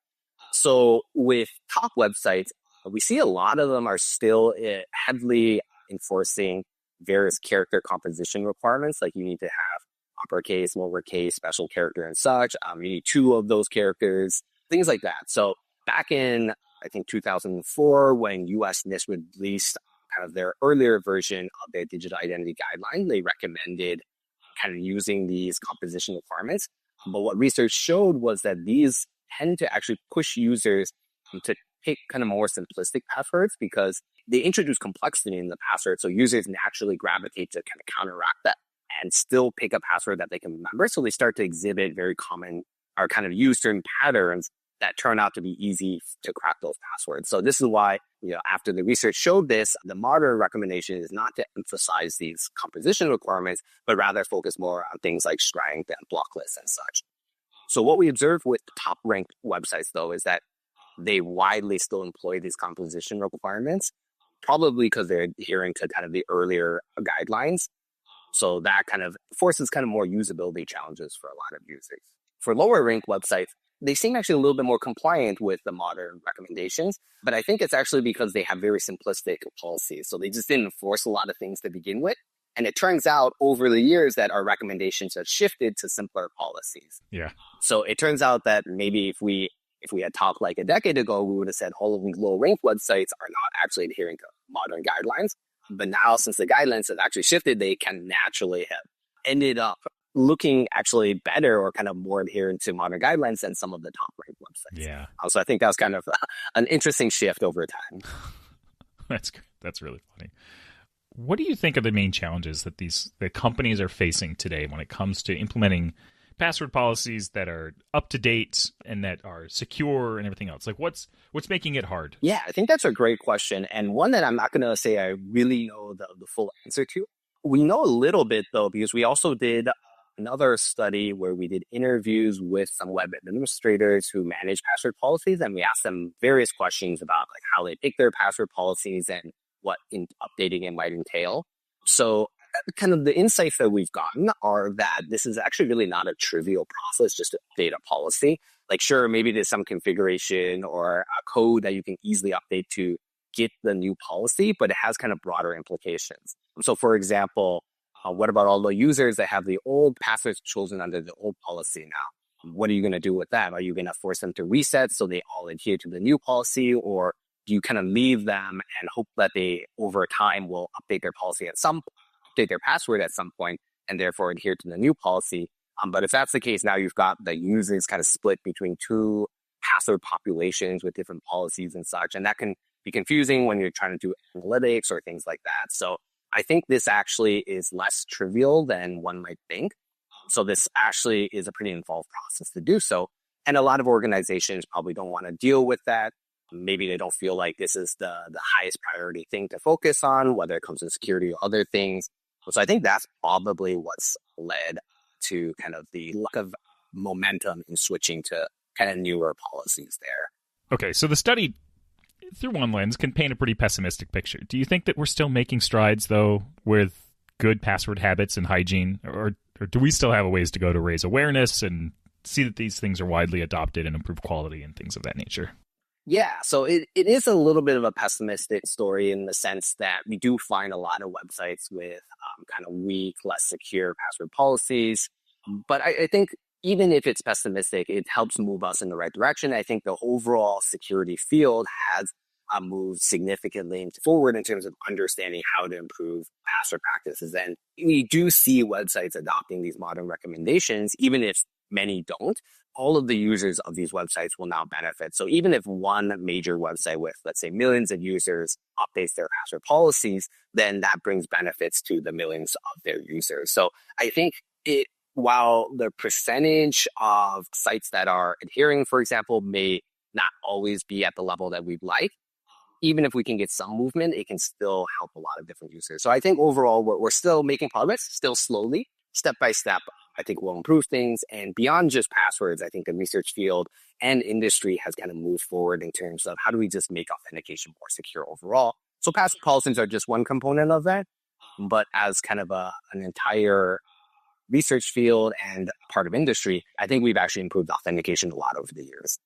So with top websites, we see a lot of them are still heavily enforcing various character composition requirements, like you need to have uppercase, lowercase, special character, and such. You need 2 of those characters, things like that. So back in, I think, 2004, when US NIST released kind of their earlier version of their digital identity guideline, they recommended kind of using these composition requirements. But what research showed was that these tend to actually push users to pick kind of more simplistic passwords because they introduce complexity in the password. So users naturally gravitate to kind of counteract that and still pick a password that they can remember. So they start to exhibit very common or kind of use certain patterns that turn out to be easy to crack those passwords. So this is why, after the research showed this, the modern recommendation is not to emphasize these composition requirements, but rather focus more on things like strength and block lists and such. So what we observe with top ranked websites, though, is that they widely still employ these composition requirements, probably because they're adhering to kind of the earlier guidelines. So that kind of forces kind of more usability challenges for a lot of users. For lower ranked websites, they seem actually a little bit more compliant with the modern recommendations, but I think it's actually because they have very simplistic policies. So they just didn't enforce a lot of things to begin with. And it turns out over the years that our recommendations have shifted to simpler policies. Yeah. So it turns out that maybe if we had talked like a decade ago, we would have said all of these low-ranked websites are not actually adhering to modern guidelines. But now, since the guidelines have actually shifted, they can naturally have ended up looking actually better or kind of more adherent to modern guidelines than some of the top-ranked websites. Yeah. So I think that was kind of an interesting shift over time. That's really funny. What do you think are the main challenges that the companies are facing today when it comes to implementing password policies that are up to date and that are secure and everything else? Like what's making it hard? Yeah, I think that's a great question, and one that I'm not going to say I really know the full answer to. We know a little bit though, because we also did another study where we did interviews with some web administrators who manage password policies, and we asked them various questions about like how they pick their password policies and what updating it might entail. So kind of the insights that we've gotten are that this is actually really not a trivial process just to update a policy. Like, sure, maybe there's some configuration or a code that you can easily update to get the new policy, but it has kind of broader implications. So for example, what about all the users that have the old passwords chosen under the old policy now? What are you going to do with them? Are you going to force them to reset so they all adhere to the new policy, or do you kind of leave them and hope that they over time will update their policy update their password at some point and therefore adhere to the new policy? But if that's the case, now you've got the users kind of split between 2 password populations with different policies and such. And that can be confusing when you're trying to do analytics or things like that. So I think this actually is less trivial than one might think. So this actually is a pretty involved process to do so. And a lot of organizations probably don't want to deal with that. Maybe they don't feel like this is the highest priority thing to focus on, whether it comes to security or other things. So I think that's probably what's led to kind of the lack of momentum in switching to kind of newer policies there. Okay, so the study, through one lens, can paint a pretty pessimistic picture. Do you think that we're still making strides, though, with good password habits and hygiene? Or do we still have a ways to go to raise awareness and see that these things are widely adopted and improve quality and things of that nature? Yeah, so it is a little bit of a pessimistic story in the sense that we do find a lot of websites with kind of weak, less secure password policies. But I think even if it's pessimistic, it helps move us in the right direction. I think the overall security field has moved significantly forward in terms of understanding how to improve password practices. And we do see websites adopting these modern recommendations, even if many don't. All of the users of these websites will now benefit. So even if one major website with, let's say, millions of users updates their password policies, then that brings benefits to the millions of their users. So I think while the percentage of sites that are adhering, for example, may not always be at the level that we'd like. Even if we can get some movement, it can still help a lot of different users. So I think overall, we're still making progress, still slowly, step by step. I think we'll improve things. And beyond just passwords, I think the research field and industry has kind of moved forward in terms of how do we just make authentication more secure overall. So password policies are just one component of that. But as kind of an entire research field and part of industry, I think we've actually improved authentication a lot over the years.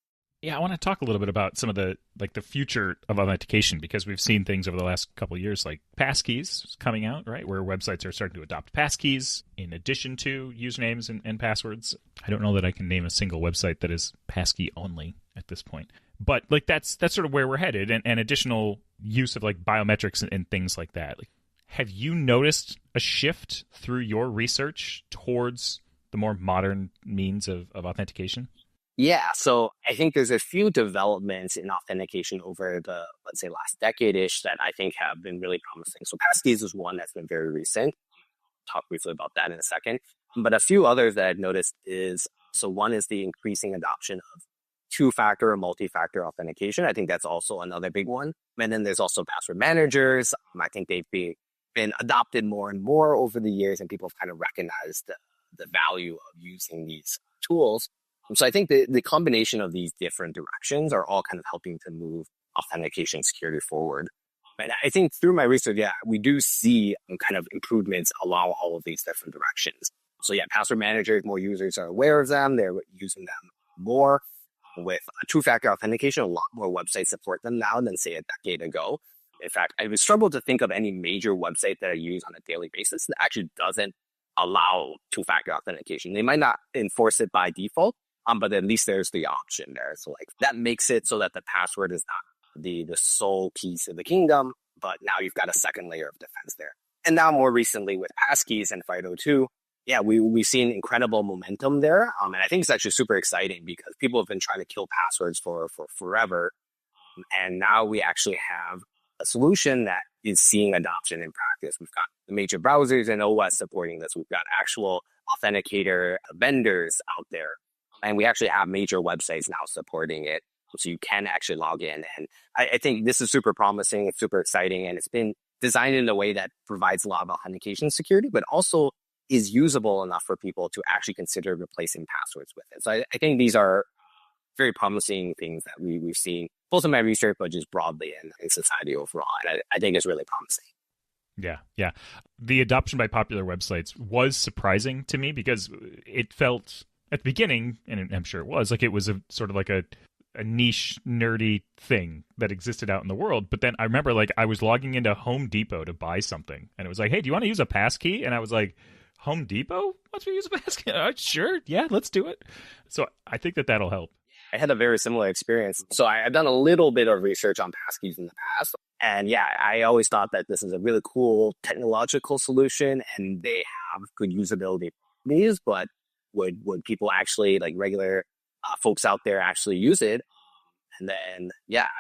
Yeah, I want to talk a little bit about some of the future of authentication, because we've seen things over the last couple of years like passkeys coming out, right? Where websites are starting to adopt passkeys in addition to usernames and passwords. I don't know that I can name a single website that is passkey only at this point. But like that's sort of where we're headed, and additional use of like biometrics and things like that. Like, have you noticed a shift through your research towards the more modern means of authentication? Yeah, so I think there's a few developments in authentication over the, let's say, last decade-ish that I think have been really promising. So passkeys is one that's been very recent. Talk briefly about that in a second. But a few others that I've noticed is, so one is the increasing adoption of two-factor or multi-factor authentication. I think that's also another big one. And then there's also password managers. I think they've been adopted more and more over the years, and people have kind of recognized the value of using these tools. So I think the combination of these different directions are all kind of helping to move authentication security forward. And I think through my research, we do see kind of improvements along all of these different directions. So password managers, more users are aware of them. They're using them more. With two-factor authentication, a lot more websites support them now than, say, a decade ago. In fact, I would struggle to think of any major website that I use on a daily basis that actually doesn't allow two-factor authentication. They might not enforce it by default, but at least there's the option there. So like that makes it so that the password is not the sole piece of the kingdom, but now you've got a second layer of defense there. And now more recently with passkeys and FIDO2, we've seen incredible momentum there. And I think it's actually super exciting because people have been trying to kill passwords for forever. And now we actually have a solution that is seeing adoption in practice. We've got the major browsers and OS supporting this. We've got actual authenticator vendors out there. And we actually have major websites now supporting it. So you can actually log in. And I think this is super promising. It's super exciting. And it's been designed in a way that provides a lot of authentication security, but also is usable enough for people to actually consider replacing passwords with it. So I think these are very promising things that we've seen, both in my research, but just broadly in society overall. And I think it's really promising. Yeah. The adoption by popular websites was surprising to me because it felt at the beginning, and I'm sure it was, like it was a sort of like a niche, nerdy thing that existed out in the world. But then I remember like I was logging into Home Depot to buy something, and it was like, hey, do you want to use a passkey? And I was like, Home Depot wants me to use a passkey? Sure, yeah, let's do it. So I think that'll help. I had a very similar experience. So I've done a little bit of research on passkeys in the past. And I always thought that this is a really cool technological solution and they have good usability. But would people actually, like regular folks out there, actually use it? And then,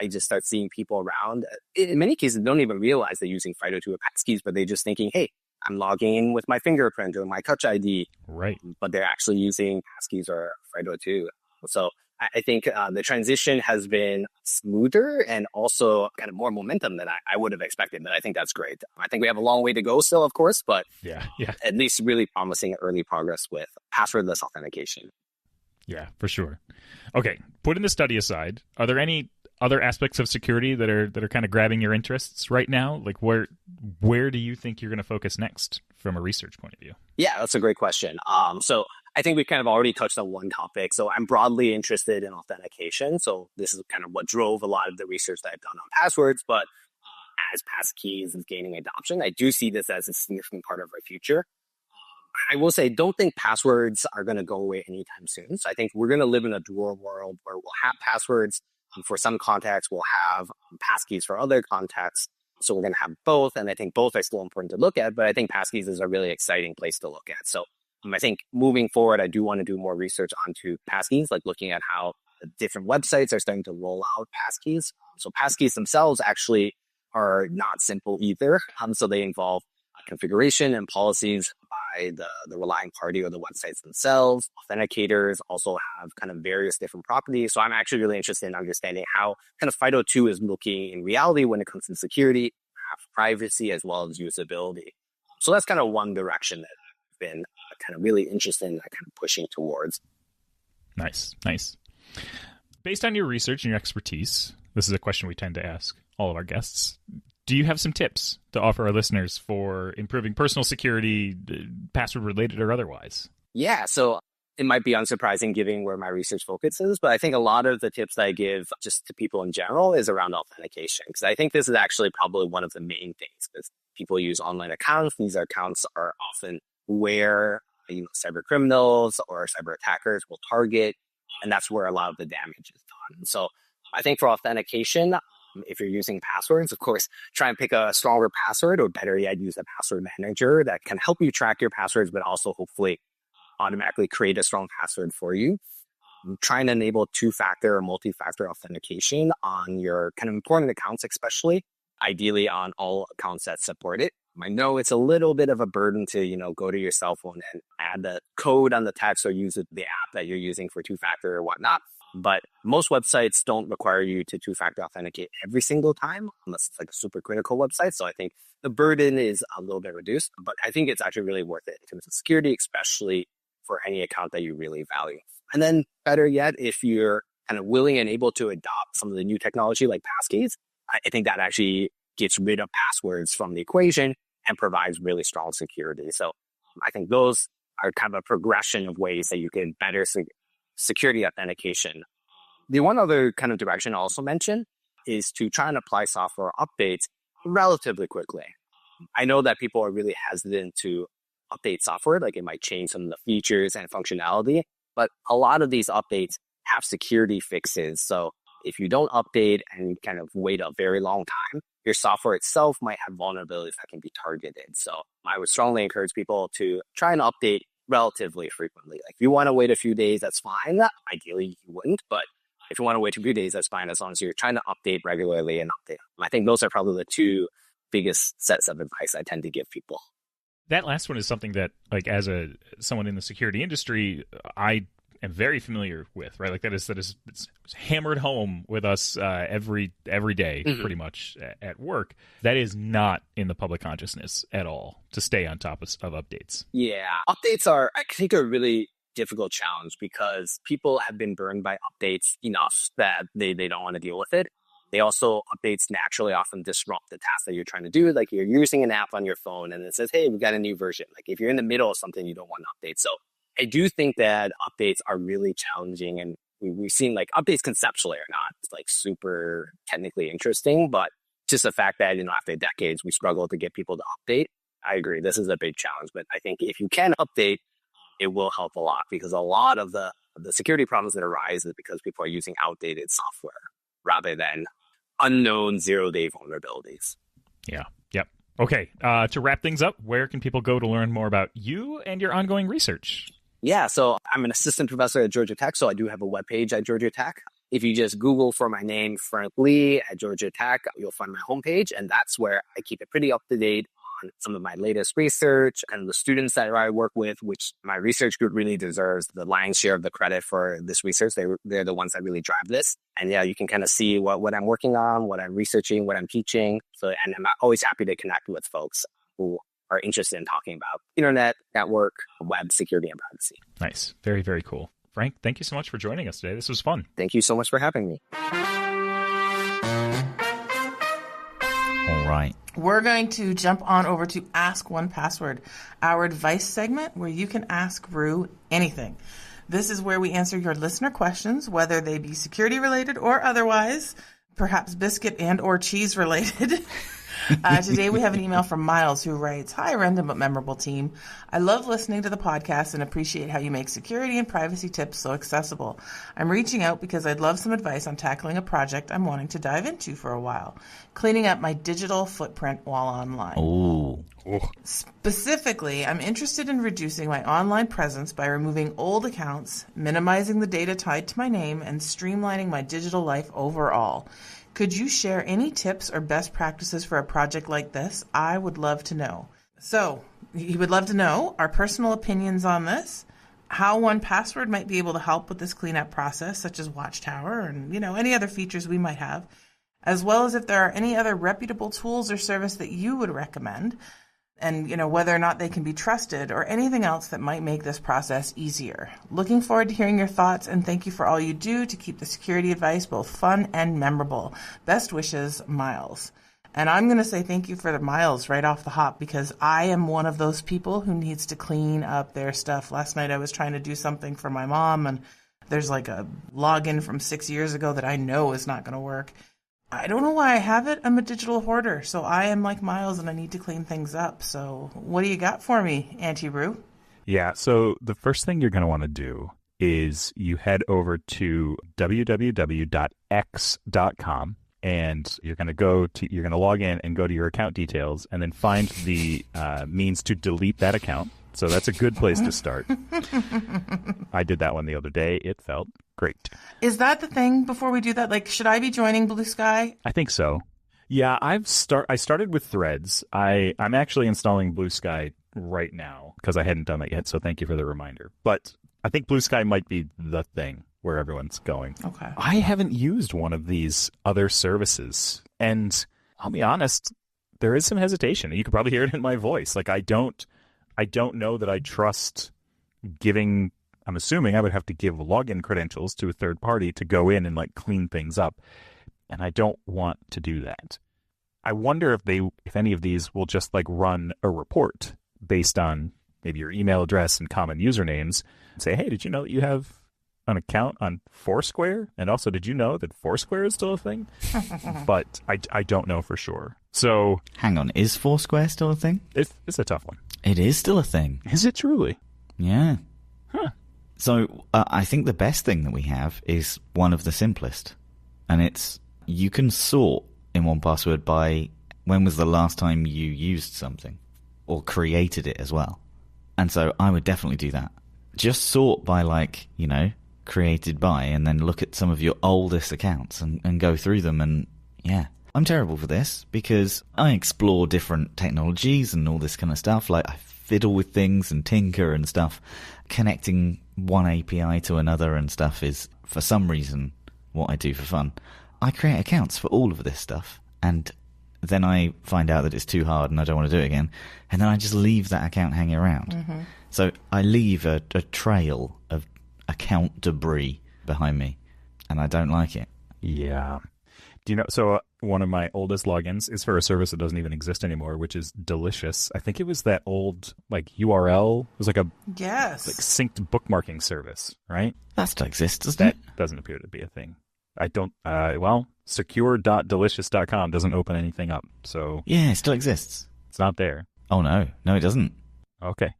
I just start seeing people around. In many cases, they don't even realize they're using FIDO2 or passkeys, but they're just thinking, hey, I'm logging in with my fingerprint or my Touch ID. Right. But they're actually using passkeys or FIDO2. So I think the transition has been smoother and also kind of more momentum than I would have expected. But I think that's great. I think we have a long way to go still, of course, but at least really promising early progress with passwordless authentication. Yeah, for sure. Okay, putting the study aside, are there any other aspects of security that are kind of grabbing your interests right now? Like where do you think you're going to focus next from a research point of view? Yeah, that's a great question. So I think we kind of already touched on one topic. So I'm broadly interested in authentication. So this is kind of what drove a lot of the research that I've done on passwords. But as passkeys is gaining adoption, I do see this as a significant part of our future. I will say, don't think passwords are going to go away anytime soon. So I think we're going to live in a dual world where we'll have passwords for some contexts, we'll have passkeys for other contexts. So we're going to have both. And I think both are still important to look at, but I think passkeys is a really exciting place to look at. So I think moving forward, I do want to do more research onto passkeys, like looking at how different websites are starting to roll out passkeys. So passkeys themselves actually are not simple either. So they involve configuration and policies by the relying party or the websites themselves. Authenticators also have kind of various different properties. So I'm actually really interested in understanding how kind of FIDO2 is looking in reality when it comes to security, privacy, as well as usability. So that's kind of one direction that I've been kind of really interested in kind of pushing towards. Nice. Based on your research and your expertise, this is a question we tend to ask all of our guests. Do you have some tips to offer our listeners for improving personal security, password related or otherwise? Yeah, so it might be unsurprising given where my research focuses, but I think a lot of the tips that I give just to people in general is around authentication, because I think this is actually probably one of the main things, because people use online accounts. These accounts are often where cyber criminals or cyber attackers will target, and that's where a lot of the damage is done. So I think for authentication, if you're using passwords, of course, try and pick a stronger password, or better yet, use a password manager that can help you track your passwords, but also hopefully automatically create a strong password for you. Try and enable two-factor or multi-factor authentication on your kind of important accounts, especially ideally on all accounts that support it. I know it's a little bit of a burden to, go to your cell phone and add the code on the text or use the app that you're using for two-factor or whatnot. But most websites don't require you to two-factor authenticate every single time, unless it's like a super critical website. So I think the burden is a little bit reduced, but I think it's actually really worth it in terms of security, especially for any account that you really value. And then better yet, if you're kind of willing and able to adopt some of the new technology like passkeys, I think that actually gets rid of passwords from the equation and provides really strong security. So I think those are kind of a progression of ways that you can better security authentication. The one other kind of direction I also mentioned is to try and apply software updates relatively quickly. I know that people are really hesitant to update software, like it might change some of the features and functionality, but a lot of these updates have security fixes. So if you don't update and kind of wait a very long time, your software itself might have vulnerabilities that can be targeted. So I would strongly encourage people to try and update relatively frequently. Like if you want to wait a few days, that's fine. Ideally, you wouldn't, but if you want to wait a few days, that's fine, as long as you're trying to update regularly and update. I think those are probably the two biggest sets of advice I tend to give people. That last one is something that, like, as someone in the security industry, I am very familiar with, right? Like that is it's hammered home with us every day, pretty much at work. That is not in the public consciousness at all to stay on top of updates. Yeah, updates are, I think, a really difficult challenge because people have been burned by updates enough that they don't want to deal with it. They also, updates naturally often disrupt the task that you're trying to do. Like you're using an app on your phone and it says, hey, we've got a new version. Like if you're in the middle of something, you don't want to update. So I do think that updates are really challenging, and we've seen like updates conceptually are not like super technically interesting, but just the fact that, after decades, we struggle to get people to update. I agree. This is a big challenge, but I think if you can update, it will help a lot, because a lot of the security problems that arise is because people are using outdated software rather than unknown zero-day vulnerabilities. Yeah. Yep. Okay. To wrap things up, where can people go to learn more about you and your ongoing research? Yeah, so I'm an assistant professor at Georgia Tech, so I do have a webpage at Georgia Tech. If you just Google for my name, Frank Lee at Georgia Tech, you'll find my homepage, and that's where I keep it pretty up to date on some of my latest research and the students that I work with, which my research group really deserves the lion's share of the credit for this research. They're the ones that really drive this. And yeah, you can kind of see what I'm working on, what I'm researching, what I'm teaching. So, and I'm always happy to connect with folks who are interested in talking about internet, network, web security, and privacy. Nice. Very, very cool. Frank, thank you so much for joining us today. This was fun. Thank you so much for having me. All right. We're going to jump on over to Ask One Password, our advice segment where you can ask Rue anything. This is where we answer your listener questions, whether they be security related or otherwise, perhaps biscuit and or cheese related. Today we have an email from Miles who writes, "Hi, random but memorable team. I love listening to the podcast and appreciate how you make security and privacy tips so accessible. I'm reaching out because I'd love some advice on tackling a project I'm wanting to dive into for a while. Cleaning up my digital footprint while online. Ooh. Specifically, I'm interested in reducing my online presence by removing old accounts, minimizing the data tied to my name, and streamlining my digital life overall. Could you share any tips or best practices for a project like this? I would love to know." So, He would love to know our personal opinions on this, how 1Password might be able to help with this cleanup process, such as Watchtower and, any other features we might have, as well as if there are any other reputable tools or service that you would recommend, and, whether or not they can be trusted or anything else that might make this process easier. Looking forward to hearing your thoughts, and thank you for all you do to keep the security advice both fun and memorable. Best wishes, Miles. And I'm going to say thank you for the Miles right off the hop, because I am one of those people who needs to clean up their stuff. Last night I was trying to do something for my mom, and there's like a login from 6 years ago that I know is not going to work. I don't know why I have it. I'm a digital hoarder, so I am like Miles and I need to clean things up. So what do you got for me, Auntie Roo? Yeah, so the first thing you're going to want to do is you head over to www.x.com, and you're going to log in and go to your account details and then find the means to delete that account. So that's a good place to start. I did that one the other day. It felt great. Is that the thing before we do that? Like, should I be joining Blue Sky? I think so. Yeah, I started with Threads. I'm actually installing Blue Sky right now because I hadn't done that yet. So thank you for the reminder. But I think Blue Sky might be the thing where everyone's going. Okay. I haven't used one of these other services, and I'll be honest, there is some hesitation. You could probably hear it in my voice. Like, I don't know that I trust giving. I'm assuming I would have to give login credentials to a third party to go in and like clean things up, and I don't want to do that. I wonder if any of these will just like run a report based on maybe your email address and common usernames and say, hey, did you know that you have an account on Foursquare? And also, did you know that Foursquare is still a thing? But I don't know for sure. So hang on, is Foursquare still a thing? It's a tough one. It is still a thing. Is it truly? Yeah. Huh. So I think the best thing that we have is one of the simplest. And it's, you can sort in 1Password by when was the last time you used something or created it as well. And so I would definitely do that. Just sort by like, created by, and then look at some of your oldest accounts and go through them. And yeah, I'm terrible for this because I explore different technologies and all this kind of stuff. Like I fiddle with things and tinker and stuff. Connecting one API to another and stuff is, for some reason, what I do for fun. I create accounts for all of this stuff, and then I find out that it's too hard and I don't want to do it again, and then I just leave that account hanging around. Mm-hmm. So I leave a trail of account debris behind me, and I don't like it. Yeah. Do you know, so one of my oldest logins is for a service that doesn't even exist anymore, which is Delicious. I think it was that old like URL. It was like a synced bookmarking service, right? That still exists, doesn't it? That doesn't appear to be a thing. I don't, secure.delicious.com doesn't open anything up, so. Yeah, it still exists. It's not there. Oh, no. No, it doesn't. Okay.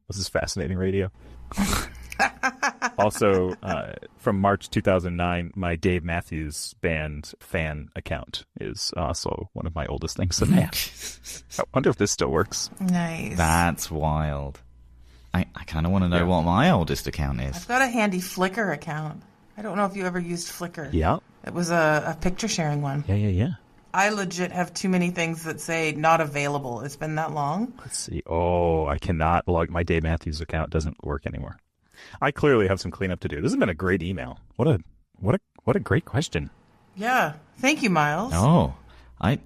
This is fascinating radio. Also, from March 2009, my Dave Matthews Band fan account is also one of my oldest things that I have. I wonder if this still works. Nice. That's wild. I kind of want to know what my oldest account is. I've got a handy Flickr account. I don't know if you ever used Flickr. Yeah. It was a picture sharing one. Yeah. I legit have too many things that say not available. It's been that long. Let's see. Oh, I cannot log. My Dave Matthews account doesn't work anymore. I clearly have some cleanup to do. This has been a great email. What a great question. Yeah. Thank you, Miles. Oh, I've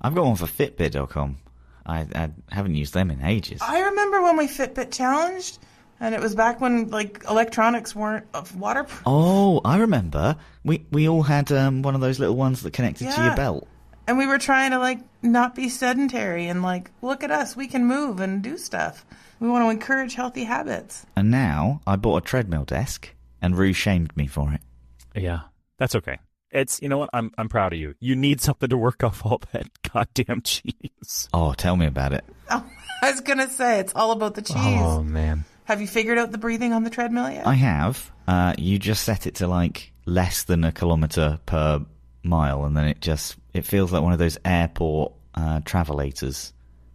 got one for Fitbit.com. I haven't used them in ages. I remember when we Fitbit challenged, and it was back when like electronics weren't waterproof. Oh, I remember. We all had one of those little ones that connected to your belt. And we were trying to like not be sedentary and like, look at us, we can move and do stuff. We want to encourage healthy habits. And now I bought a treadmill desk, and Rue shamed me for it. Yeah, that's okay. It's, you know what, I'm proud of you. You need something to work off all that goddamn cheese. Oh, tell me about it. Oh, I was going to say, it's all about the cheese. Oh, man. Have you figured out the breathing on the treadmill yet? I have. You just set it to like less than a kilometre per mile, and then it feels like one of those airport travelators.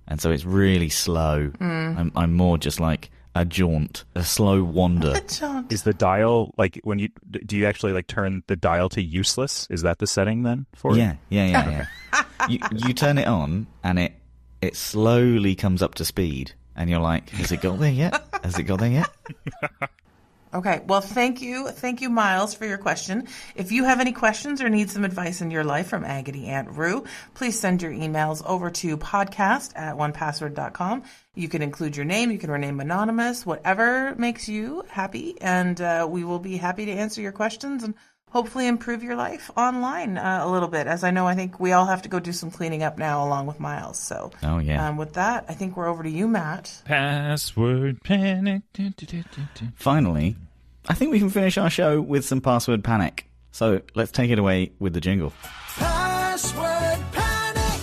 And so it's really slow. I'm more just like a jaunt, a slow wander. A jaunt. Is the dial, like, when do you actually like turn the dial to useless? Is that the setting then for it? Yeah. You turn it on and it slowly comes up to speed, And you're like, has it got there yet? Has it got there yet? Okay, well, thank you, Miles, for your question. If you have any questions or need some advice in your life from Agony Aunt Rue, please send your emails over to podcast@onepassword.com. You can include your name, you can remain anonymous, whatever makes you happy, and we will be happy to answer your questions and hopefully improve your life online a little bit. As I think we all have to go do some cleaning up now along with Miles. So with that, I think we're over to you, Matt. Password panic. Finally, I think we can finish our show with some password panic. So let's take it away with the jingle. Password panic.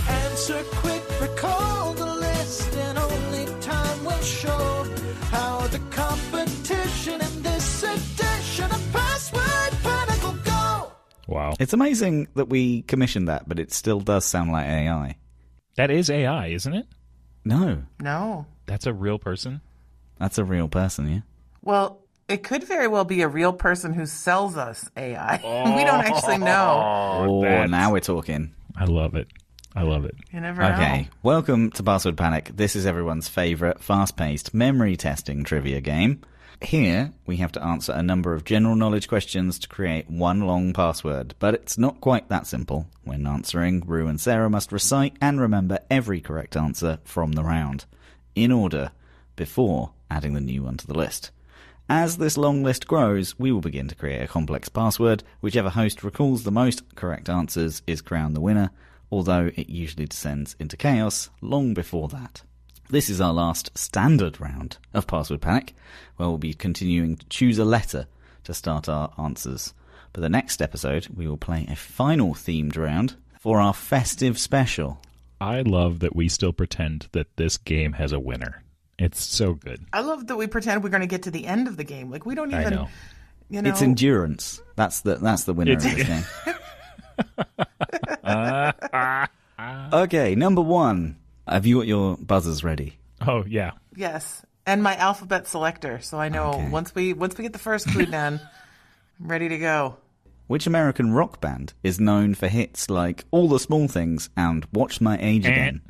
Answer quick, recall the list, and only time will show how the competition in this edition of Password Panic will go. Wow. It's amazing that we commissioned that, but it still does sound like AI. That is AI, isn't it? No. That's a real person? That's a real person, yeah. Well, it could very well be a real person who sells us AI. We don't actually know. Oh, now we're talking. I love it. You never know. Okay, welcome to Password Panic. This is everyone's favourite fast-paced memory testing trivia game. Here, we have to answer a number of general knowledge questions to create one long password, but it's not quite that simple. When answering, Rue and Sarah must recite and remember every correct answer from the round, in order, before adding the new one to the list. As this long list grows, we will begin to create a complex password. Whichever host recalls the most correct answers is crowned the winner, although it usually descends into chaos long before that. This is our last standard round of Password Panic, where we'll be continuing to choose a letter to start our answers. But the next episode, we will play a final themed round for our festive special. I love that we still pretend that this game has a winner. It's so good. I love that we pretend we're going to get to the end of the game. Like, we don't even, I know. It's endurance. That's the winner of this game. Okay, number one. Have you got your buzzers ready? Oh, yeah. Yes, and my alphabet selector, so I know once we get the first clue done, I'm ready to go. Which American rock band is known for hits like All the Small Things and Watch My Age Again?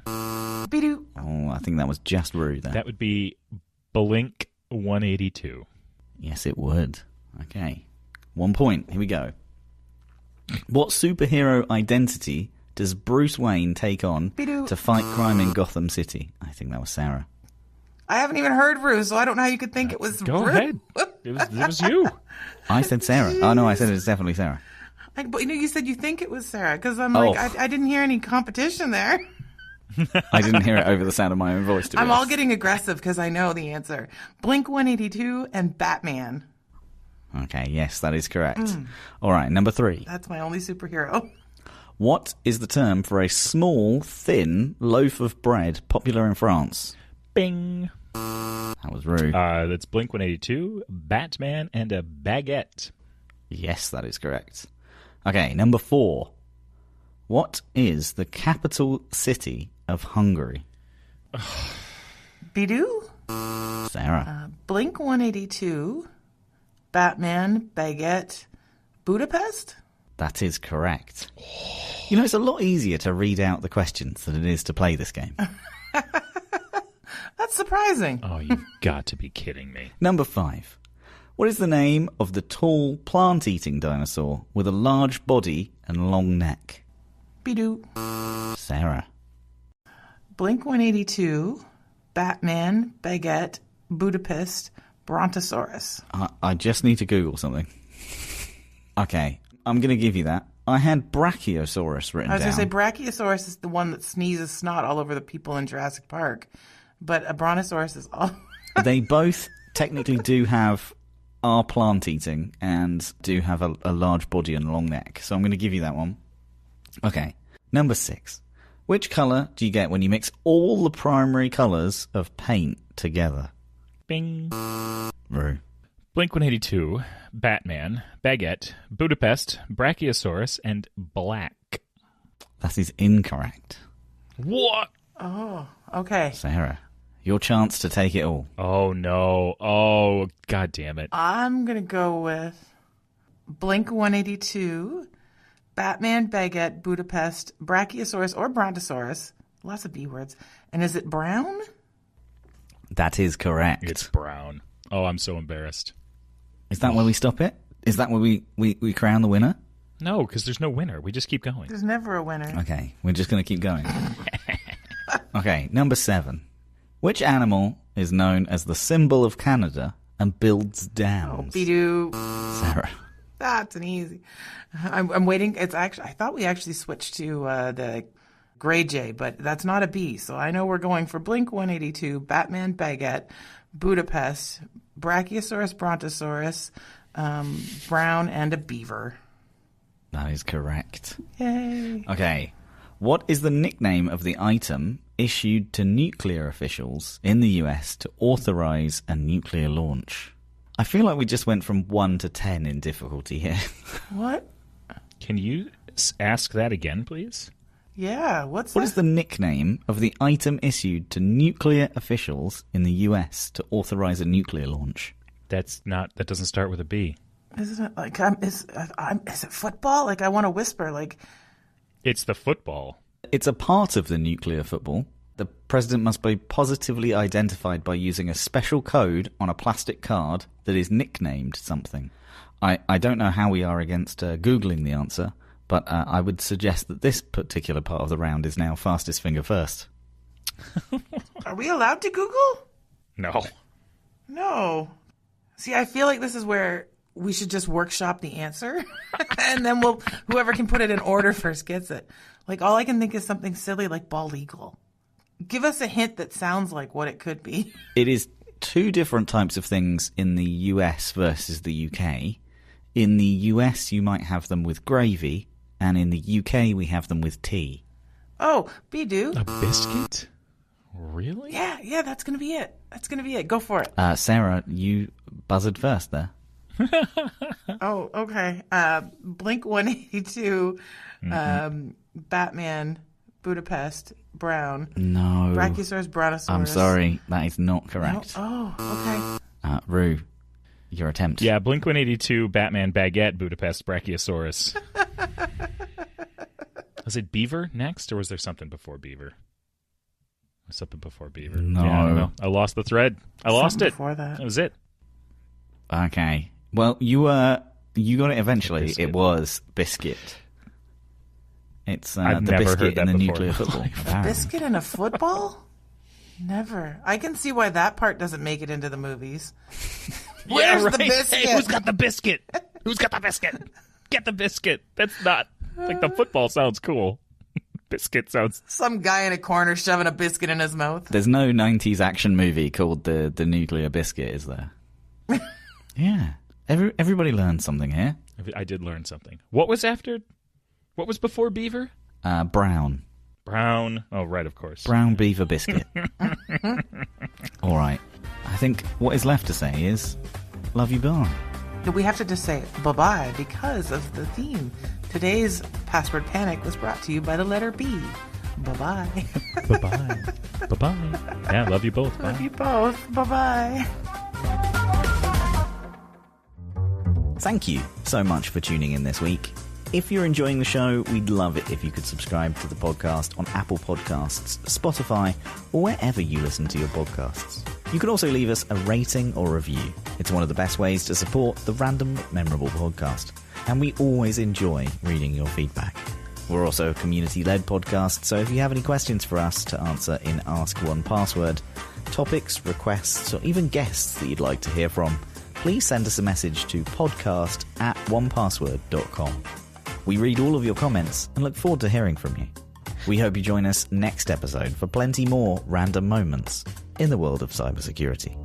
Be-doo. Oh, I think that was just Rue there. That would be Blink 182. Yes, it would. Okay. 1 point. Here we go. What superhero identity does Bruce Wayne take on to fight crime in Gotham City? I think that was Sarah. I haven't even heard Rue, so I don't know how you could think it was Go Rue. ahead. It was you. I said Sarah. Oh, no, I said it's definitely Sarah. But you said you think it was Sarah, because I'm like, I didn't hear any competition there. I didn't hear it over the sound of my own voice, to be I'm honest. all getting aggressive because I know the answer. Blink 182 and Batman. Okay, yes, that is correct. All right, number 3. That's my only superhero. What is the term for a small, thin loaf of bread popular in France? Bing. That was Rue. That's Blink 182, Batman, and a baguette. Yes, that is correct. Okay, number 4. What is the capital city of Hungary? Bidoo? Sarah. Blink 182, Batman, baguette, Budapest? That is correct. You know, it's a lot easier to read out the questions than it is to play this game. That's surprising. Oh, you've got to be kidding me. Number 5. What is the name of the tall plant-eating dinosaur with a large body and long neck? Bidoo. Sarah. Blink 182, Batman, baguette, Budapest, Brontosaurus. I just need to Google something. Okay, I'm going to give you that. I had Brachiosaurus written down. I was going to say Brachiosaurus is the one that sneezes snot all over the people in Jurassic Park, but a Brontosaurus is all... They both technically do have are plant-eating and do have a large body and long neck, so I'm going to give you that one. Okay, number 6. Which colour do you get when you mix all the primary colours of paint together? Bing. Rue. Blink 182, Batman, baguette, Budapest, Brachiosaurus, and black. That is incorrect. What? Oh, okay. Sarah, your chance to take it all. Oh, no. Oh, God damn it. I'm going to go with Blink 182, Batman, baguette, Budapest, Brachiosaurus or Brontosaurus. Lots of B words. And is it brown? That is correct. It's brown. Oh, I'm so embarrassed. Is that where we stop it? Is that where we crown the winner? No, because there's no winner. We just keep going. There's never a winner. Okay, we're just going to keep going. Okay, number 7. Which animal is known as the symbol of Canada and builds dams? Bidoo. Sarah. That's an easy. I'm waiting. It's actually. I thought we actually switched to the Grey Jay, but that's not a bee. So I know we're going for Blink 182, Batman Baguette, Budapest, Brachiosaurus Brontosaurus, Brown, and a beaver. That is correct. Yay. Okay. What is the nickname of the item issued to nuclear officials in the US to authorize a nuclear launch? I feel like we just went from 1 to 10 in difficulty here. What? Can you ask that again, please? Yeah, what is the nickname of the item issued to nuclear officials in the US to authorize a nuclear launch? That doesn't start with a B. Isn't it like is it football? Like I want to whisper like it's the football. It's a part of the nuclear football. The president must be positively identified by using a special code on a plastic card that is nicknamed something. I don't know how we are against Googling the answer, but I would suggest that this particular part of the round is now fastest finger first. Are we allowed to Google? No. No. See, I feel like this is where we should just workshop the answer, and then whoever can put it in order first gets it. Like, all I can think is something silly like bald eagle. Give us a hint that sounds like what it could be. It is 2 different types of things in the US versus the UK. In the US, you might have them with gravy, and in the UK, we have them with tea. Oh, Bidoo. A biscuit? Really? Yeah, that's going to be it. That's going to be it. Go for it. Sarah, you buzzed first there. Oh, okay. Blink 182, Batman, Budapest, Brown. No. Brachiosaurus Brontosaurus. I'm sorry, that is not correct. No? Oh, okay. Rue, your attempt. Yeah, Blink 182, Batman Baguette, Budapest, Brachiosaurus. Was it Beaver next, or was there something before Beaver? Something before Beaver. No. Yeah, I don't know. I lost the thread. I lost it. Before that. That was it. Okay. Well, you got it eventually. It was biscuit. It's I've the never biscuit heard that in the before. nuclear football. Biscuit in a football? Never. I can see why that part doesn't make it into the movies. Where's the biscuit? Hey, who's got the biscuit? Who's got the biscuit? Get the biscuit. That's not... Like, the football sounds cool. Biscuit sounds... Some guy in a corner shoving a biscuit in his mouth. There's no 90s action movie called the Nuclear Biscuit, is there? Yeah. Everybody learned something here. I did learn something. What was before Beaver? Brown. Brown. Oh, right, of course. Brown beaver biscuit. All right. I think what is left to say is, love you, bye. We have to just say bye-bye because of the theme. Today's Password Panic was brought to you by the letter B. Bye-bye. Bye-bye. Bye-bye. Yeah, love you both. Bye. Love you both. Bye-bye. Thank you so much for tuning in this week. If you're enjoying the show, we'd love it if you could subscribe to the podcast on Apple Podcasts, Spotify, or wherever you listen to your podcasts. You can also leave us a rating or review. It's one of the best ways to support the Random but Memorable podcast, and we always enjoy reading your feedback. We're also a community-led podcast, so if you have any questions for us to answer in Ask One Password, topics, requests, or even guests that you'd like to hear from, please send us a message to podcast@onepassword.com. We read all of your comments and look forward to hearing from you. We hope you join us next episode for plenty more random moments in the world of cybersecurity.